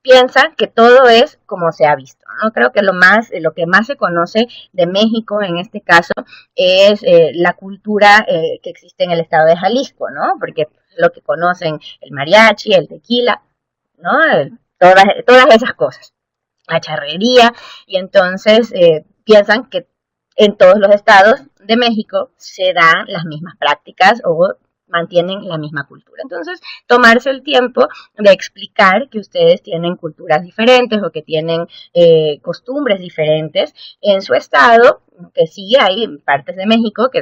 piensa que todo es como se ha visto, ¿no? Creo que lo que más se conoce de México en este caso es la cultura que existe en el estado de Jalisco, ¿no? Porque lo que conocen el mariachi, el tequila, ¿no? Todas esas cosas, la charrería, y entonces piensan que en todos los estados de México se dan las mismas prácticas o mantienen la misma cultura. Entonces, tomarse el tiempo de explicar que ustedes tienen culturas diferentes o que tienen costumbres diferentes en su estado, que sí hay partes de México que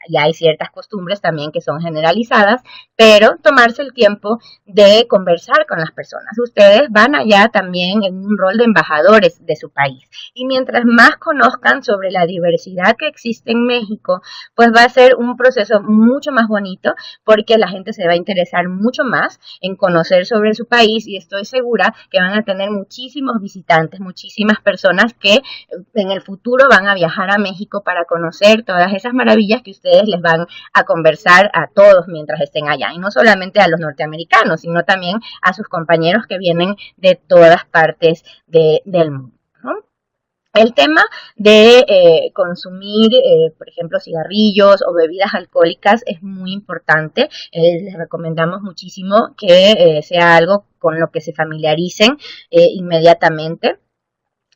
ya hay ciertas costumbres también que son generalizadas, pero tomarse el tiempo de conversar con las personas. Ustedes van allá también en un rol de embajadores de su país, y mientras más conozcan sobre la diversidad que existe en México, pues va a ser un proceso mucho más bonito, porque la gente se va a interesar mucho más en conocer sobre su país, y estoy segura que van a tener muchísimos visitantes, muchísimas personas que en el futuro van a viajar a México para conocer todas esas maravillas que ustedes les van a conversar a todos mientras estén allá, y no solamente a los norteamericanos, sino también a sus compañeros que vienen de todas partes del mundo, ¿no? El tema de consumir, por ejemplo, cigarrillos o bebidas alcohólicas es muy importante. Les recomendamos muchísimo que sea algo con lo que se familiaricen inmediatamente,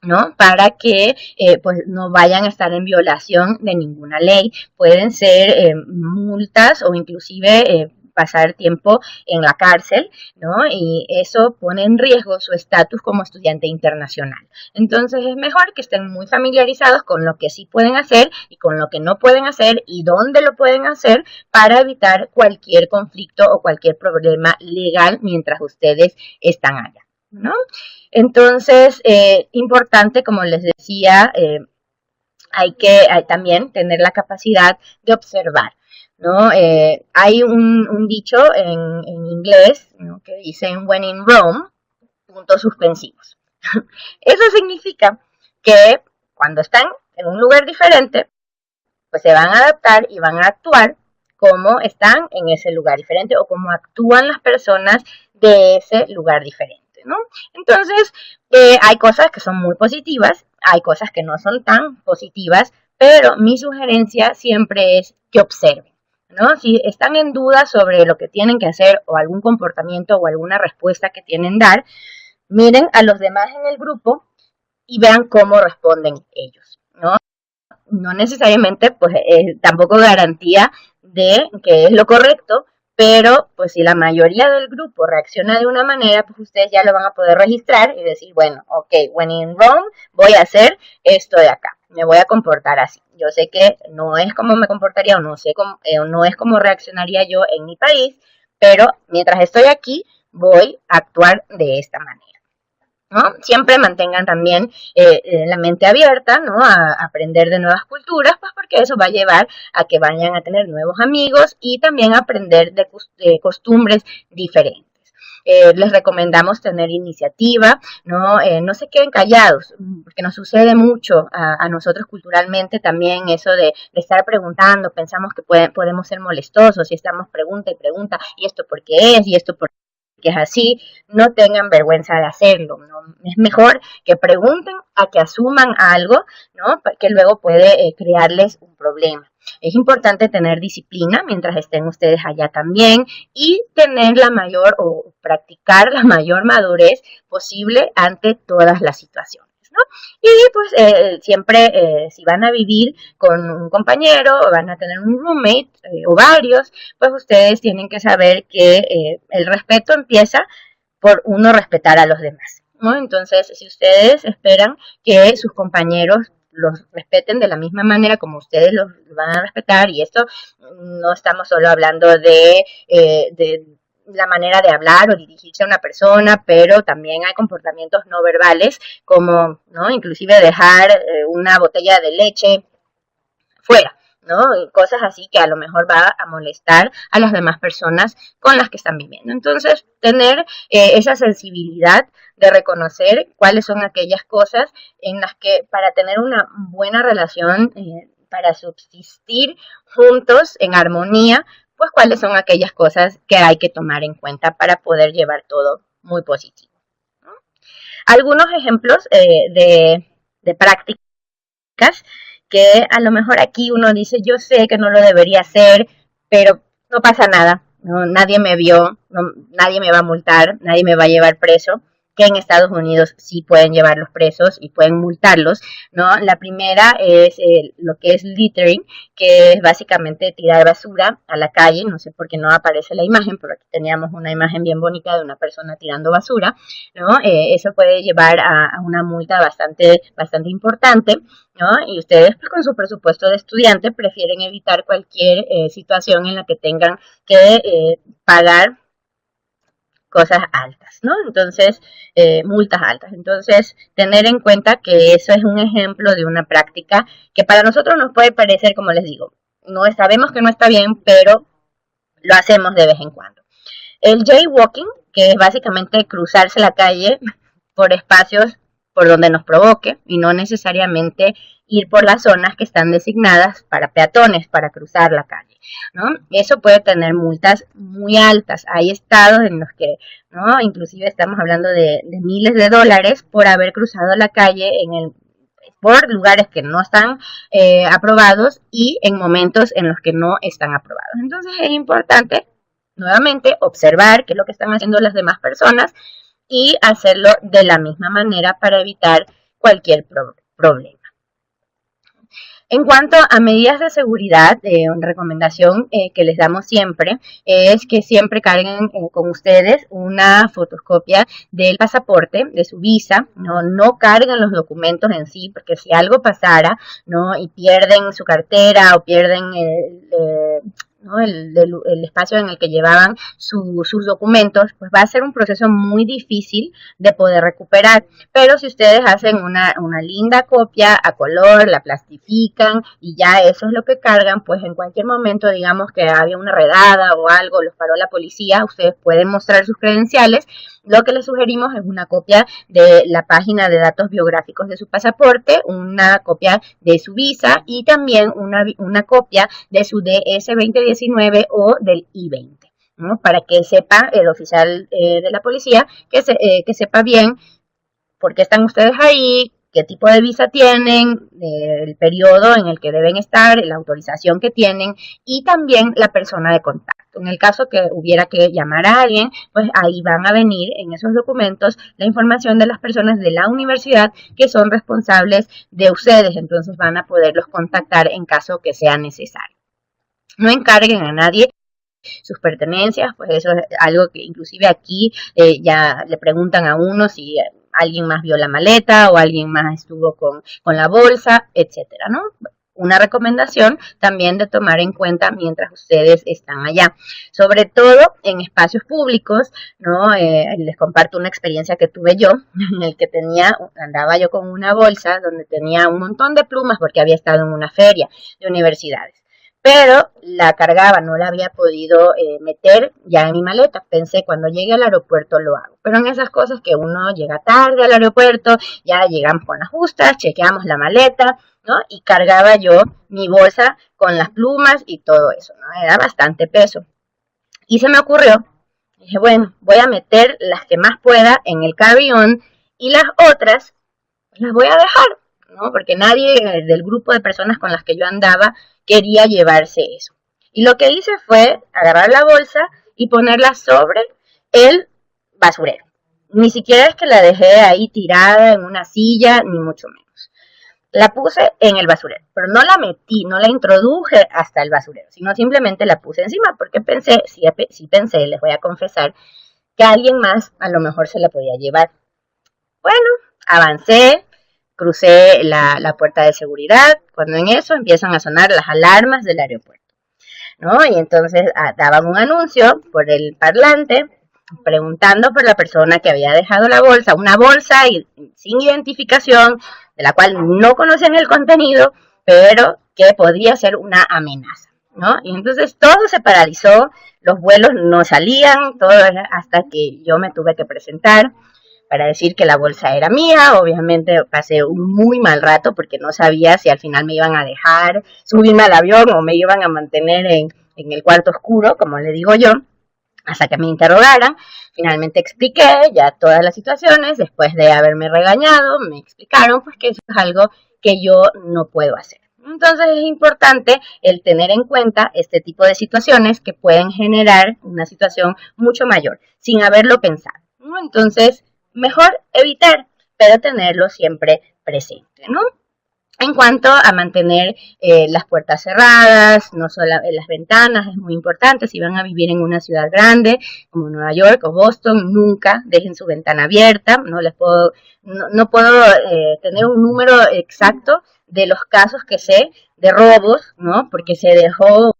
¿no? Para que pues no vayan a estar en violación de ninguna ley. Pueden ser multas o inclusive pasar tiempo en la cárcel, ¿no? Y eso pone en riesgo su estatus como estudiante internacional. Entonces es mejor que estén muy familiarizados con lo que sí pueden hacer y con lo que no pueden hacer y dónde lo pueden hacer, para evitar cualquier conflicto o cualquier problema legal mientras ustedes están allá, ¿no? Entonces, importante, como les decía, hay que también tener la capacidad de observar, ¿no? Hay un dicho en inglés, ¿no?, que dicen when in Rome, puntos suspensivos. Eso significa que cuando están en un lugar diferente, pues se van a adaptar y van a actuar como están en ese lugar diferente, o como actúan las personas de ese lugar diferente, ¿no? Entonces, hay cosas que son muy positivas, hay cosas que no son tan positivas, pero mi sugerencia siempre es que observen, ¿no? Si están en duda sobre lo que tienen que hacer, o algún comportamiento o alguna respuesta que tienen que dar, miren a los demás en el grupo y vean cómo responden ellos, ¿no? No necesariamente, pues, tampoco garantía de que es lo correcto, pero pues si la mayoría del grupo reacciona de una manera, pues ustedes ya lo van a poder registrar y decir, bueno, ok, when in Rome, voy a hacer esto de acá, me voy a comportar así. Yo sé que no es como me comportaría, o no sé cómo, no es como reaccionaría yo en mi país, pero mientras estoy aquí, voy a actuar de esta manera, ¿no? Siempre mantengan también la mente abierta, ¿no?, a aprender de nuevas culturas, pues porque eso va a llevar a que vayan a tener nuevos amigos y también aprender de costumbres diferentes. Les recomendamos tener iniciativa, ¿no? No se queden callados, porque nos sucede mucho a nosotros culturalmente también eso de estar preguntando. Pensamos que podemos ser molestosos y estamos pregunta y pregunta, y esto por qué es, y esto por que es así. No tengan vergüenza de hacerlo, ¿no? Es mejor que pregunten a que asuman algo, ¿no?, que luego puede crearles un problema. Es importante tener disciplina mientras estén ustedes allá también, y tener la mayor, o practicar la mayor madurez posible ante todas las situaciones, ¿no? Y pues siempre, si van a vivir con un compañero o van a tener un roommate o varios, pues ustedes tienen que saber que el respeto empieza por uno respetar a los demás, ¿no? Entonces, si ustedes esperan que sus compañeros los respeten de la misma manera como ustedes los van a respetar, y esto no estamos solo hablando de la manera de hablar o dirigirse a una persona, pero también hay comportamientos no verbales, como, ¿no?, inclusive dejar una botella de leche fuera, ¿no? Y cosas así que a lo mejor va a molestar a las demás personas con las que están viviendo. Entonces, tener esa sensibilidad de reconocer cuáles son aquellas cosas en las que para tener una buena relación, para subsistir juntos en armonía, pues cuáles son aquellas cosas que hay que tomar en cuenta para poder llevar todo muy positivo, ¿no? Algunos ejemplos de prácticas que a lo mejor aquí uno dice, yo sé que no lo debería hacer, pero no pasa nada, ¿no? Nadie me vio, no, nadie me va a multar, nadie me va a llevar preso, que en Estados Unidos sí pueden llevarlos presos y pueden multarlos, ¿no? La primera es lo que es littering, que es básicamente tirar basura a la calle, no sé por qué no aparece la imagen, pero aquí teníamos una imagen bien bonita de una persona tirando basura, ¿no? Eso puede llevar a una multa bastante importante, ¿no? Y ustedes, pues, con su presupuesto de estudiante prefieren evitar cualquier situación en la que tengan que pagar cosas altas, ¿no? Entonces, multas altas. Entonces, tener en cuenta que eso es un ejemplo de una práctica que para nosotros nos puede parecer, como les digo, no sabemos que no está bien, pero lo hacemos de vez en cuando. El jaywalking, que es básicamente cruzarse la calle por espacios por donde nos provoque y no necesariamente ir por las zonas que están designadas para peatones, para cruzar la calle, ¿no? Eso puede tener multas muy altas. Hay estados en los que, ¿no? Inclusive estamos hablando de miles de dólares por haber cruzado la calle por lugares que no están aprobados y en momentos en los que no están aprobados. Entonces es importante, nuevamente, observar qué es lo que están haciendo las demás personas y hacerlo de la misma manera para evitar cualquier problema. En cuanto a medidas de seguridad, una recomendación que les damos siempre es que siempre carguen con ustedes una fotocopia del pasaporte, de su visa, no carguen los documentos en sí, porque si algo pasara, ¿no? Y pierden su cartera o pierden ¿no? el espacio en el que llevaban sus documentos, pues va a ser un proceso muy difícil de poder recuperar. Pero si ustedes hacen una linda copia a color, la plastifican y ya eso es lo que cargan, pues en cualquier momento, digamos que había una redada o algo, los paró la policía, ustedes pueden mostrar sus credenciales. Lo que les sugerimos es una copia de la página de datos biográficos de su pasaporte, una copia de su visa y también una copia de su DS-2019 o del I-20, ¿no? Para que sepa el oficial de la policía, que sepa bien por qué están ustedes ahí, qué tipo de visa tienen, el periodo en el que deben estar, la autorización que tienen y también la persona de contacto. En el caso que hubiera que llamar a alguien, pues ahí van a venir en esos documentos la información de las personas de la universidad que son responsables de ustedes, entonces van a poderlos contactar en caso que sea necesario. No encarguen a nadie sus pertenencias, pues eso es algo que inclusive aquí ya le preguntan a uno si alguien más vio la maleta o alguien más estuvo con la bolsa, etcétera, ¿no? Una recomendación también de tomar en cuenta mientras ustedes están allá, sobre todo en espacios públicos, ¿no? Les comparto una experiencia que tuve yo, en el que andaba yo con una bolsa donde tenía un montón de plumas porque había estado en una feria de universidades. Pero la cargaba, no la había podido meter ya en mi maleta. Pensé, cuando llegue al aeropuerto lo hago. Pero en esas cosas que uno llega tarde al aeropuerto, ya llegamos con las justas, chequeamos la maleta, ¿no? Y cargaba yo mi bolsa con las plumas y todo eso, ¿no? Era bastante peso. Y se me ocurrió, dije, bueno, voy a meter las que más pueda en el carry-on y las otras las voy a dejar, ¿no? Porque nadie del grupo de personas con las que yo andaba quería llevarse eso. Y lo que hice fue agarrar la bolsa y ponerla sobre el basurero. Ni siquiera es que la dejé ahí tirada en una silla, ni mucho menos. La puse en el basurero, pero no la metí, no la introduje hasta el basurero, sino simplemente la puse encima, porque pensé, sí pensé, les voy a confesar, que alguien más a lo mejor se la podía llevar. Bueno, avancé, crucé la puerta de seguridad, cuando en eso empiezan a sonar las alarmas del aeropuerto, ¿no? Y entonces daban un anuncio por el parlante preguntando por la persona que había dejado la bolsa, una bolsa sin identificación, de la cual no conocían el contenido, pero que podría ser una amenaza, ¿no? Y entonces todo se paralizó, los vuelos no salían, todo hasta que yo me tuve que presentar para decir que la bolsa era mía. Obviamente pasé un muy mal rato porque no sabía si al final me iban a dejar subirme al avión o me iban a mantener en el cuarto oscuro, como le digo yo, hasta que me interrogaran. Finalmente expliqué ya todas las situaciones, después de haberme regañado, me explicaron pues que eso es algo que yo no puedo hacer. Entonces es importante el tener en cuenta este tipo de situaciones que pueden generar una situación mucho mayor sin haberlo pensado, ¿no? Entonces, mejor evitar, pero tenerlo siempre presente, ¿no? En cuanto a mantener las puertas cerradas, no solo las ventanas, es muy importante. Si van a vivir en una ciudad grande como Nueva York o Boston, nunca dejen su ventana abierta. No puedo tener un número exacto de los casos que sé de robos, ¿no? Porque se dejó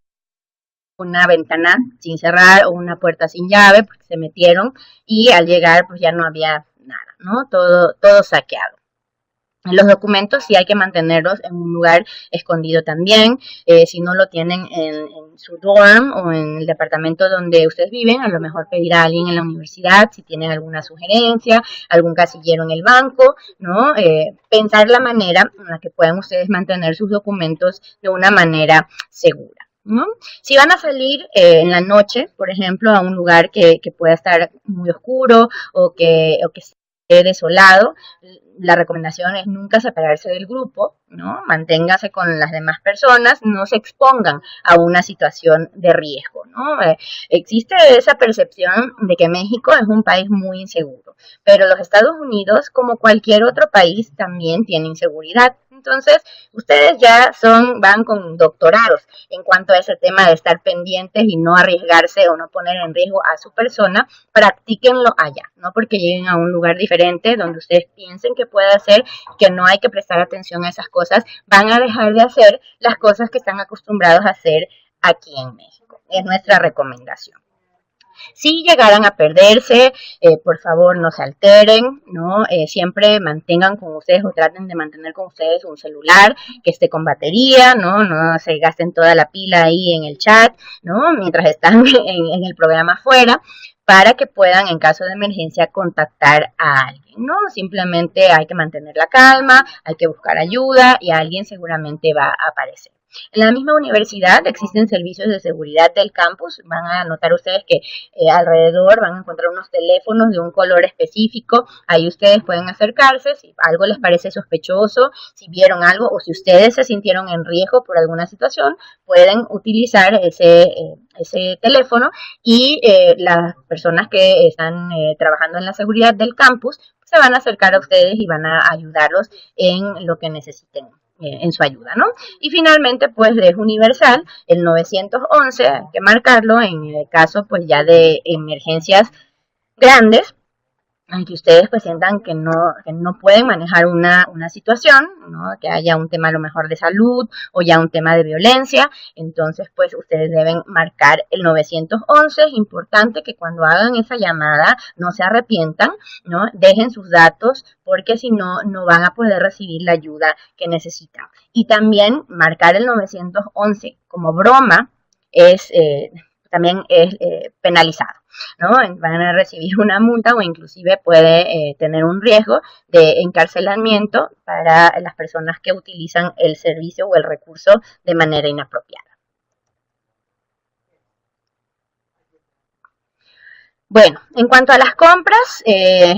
una ventana sin cerrar o una puerta sin llave porque se metieron y al llegar pues ya no había nada, ¿no? Todo saqueado. Los documentos sí hay que mantenerlos en un lugar escondido también. Si no lo tienen en su dorm o en el departamento donde ustedes viven, a lo mejor pedir a alguien en la universidad si tienen alguna sugerencia, algún casillero en el banco, ¿no? Pensar la manera en la que puedan ustedes mantener sus documentos de una manera segura, ¿no? Si van a salir en la noche, por ejemplo, a un lugar que pueda estar muy oscuro o que esté desolado, la recomendación es nunca separarse del grupo, ¿no? Manténgase con las demás personas, no se expongan a una situación de riesgo, ¿no? Existe esa percepción de que México es un país muy inseguro, pero los Estados Unidos, como cualquier otro país, también tiene inseguridad. Entonces, ustedes ya van con doctorados en cuanto a ese tema de estar pendientes y no arriesgarse o no poner en riesgo a su persona. Practíquenlo allá, no porque lleguen a un lugar diferente donde ustedes piensen que puede hacer, que no hay que prestar atención a esas cosas, van a dejar de hacer las cosas que están acostumbrados a hacer aquí en México. Es nuestra recomendación. Si llegaran a perderse, por favor no se alteren, ¿no? Siempre mantengan con ustedes o traten de mantener con ustedes un celular que esté con batería, ¿no? No se gasten toda la pila ahí en el chat, ¿no? Mientras están en el programa afuera, para que puedan, en caso de emergencia, contactar a alguien, ¿no? Simplemente hay que mantener la calma, hay que buscar ayuda y alguien seguramente va a aparecer. En la misma universidad existen servicios de seguridad del campus. Van a notar ustedes que alrededor van a encontrar unos teléfonos de un color específico. Ahí ustedes pueden acercarse si algo les parece sospechoso, si vieron algo o si ustedes se sintieron en riesgo por alguna situación, pueden utilizar ese teléfono y las personas que están trabajando en la seguridad del campus se van a acercar a ustedes y van a ayudarlos en lo que necesiten en su ayuda, ¿no? Y finalmente, pues es universal, el 911, hay que marcarlo en el caso, pues ya de emergencias grandes, aunque ustedes pues sientan que no pueden manejar una situación, ¿no? Que haya un tema a lo mejor de salud o ya un tema de violencia, entonces pues ustedes deben marcar el 911. Es importante que cuando hagan esa llamada no se arrepientan, ¿no? Dejen sus datos porque si no, no van a poder recibir la ayuda que necesitan. Y también marcar el 911 como broma también es penalizado, ¿no? Van a recibir una multa o inclusive puede tener un riesgo de encarcelamiento para las personas que utilizan el servicio o el recurso de manera inapropiada. Bueno, en cuanto a las compras, es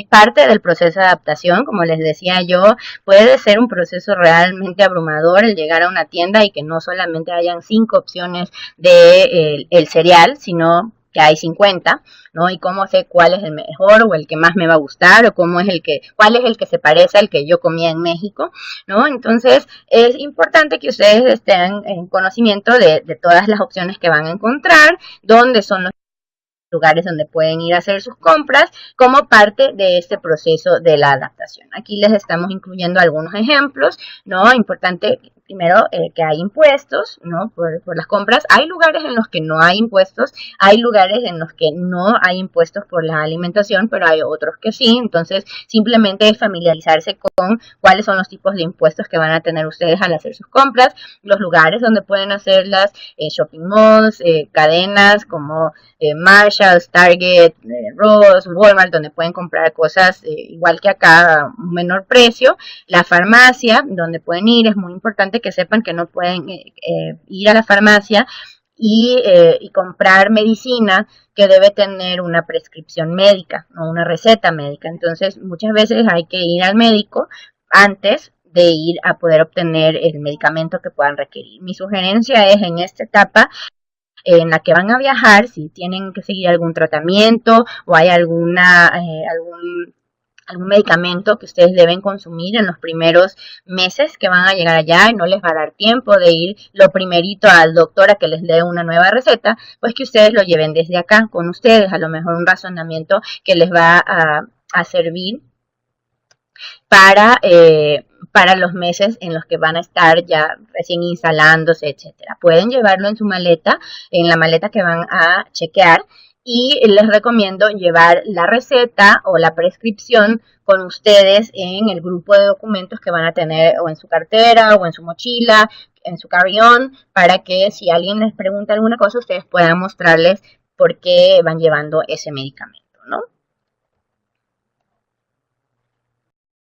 parte del proceso de adaptación, como les decía yo, puede ser un proceso realmente abrumador el llegar a una tienda y que no solamente hayan 5 opciones de el cereal, sino que hay 50, ¿no? Y cómo sé cuál es el mejor o el que más me va a gustar o cuál es el que se parece al que yo comía en México, ¿no? Entonces es importante que ustedes estén en conocimiento de todas las opciones que van a encontrar, dónde son los lugares donde pueden ir a hacer sus compras como parte de este proceso de la adaptación. Aquí les estamos incluyendo algunos ejemplos, ¿no? Importante primero que hay impuestos, ¿no? Por las compras. Hay lugares en los que no hay impuestos, hay lugares en los que no hay impuestos por la alimentación, pero hay otros que sí. Entonces, simplemente es familiarizarse con cuáles son los tipos de impuestos que van a tener ustedes al hacer sus compras, los lugares donde pueden hacerlas, shopping malls, cadenas como Marshalls, Target, Ross, Walmart, donde pueden comprar cosas igual que acá a un menor precio. La farmacia, donde pueden ir, es muy importante que sepan que no pueden ir a la farmacia y comprar medicina que debe tener una prescripción médica o una receta médica. Entonces, muchas veces hay que ir al médico antes de ir a poder obtener el medicamento que puedan requerir. Mi sugerencia es en esta etapa en la que van a viajar, si tienen que seguir algún tratamiento o hay algún medicamento que ustedes deben consumir en los primeros meses que van a llegar allá y no les va a dar tiempo de ir lo primerito al doctor a que les dé una nueva receta, pues que ustedes lo lleven desde acá con ustedes, a lo mejor un razonamiento que les va a servir para los meses en los que van a estar ya recién instalándose, etcétera. Pueden llevarlo en su maleta, en la maleta que van a chequear, y les recomiendo llevar la receta o la prescripción con ustedes en el grupo de documentos que van a tener o en su cartera o en su mochila, en su carry-on, para que si alguien les pregunta alguna cosa, ustedes puedan mostrarles por qué van llevando ese medicamento, ¿no?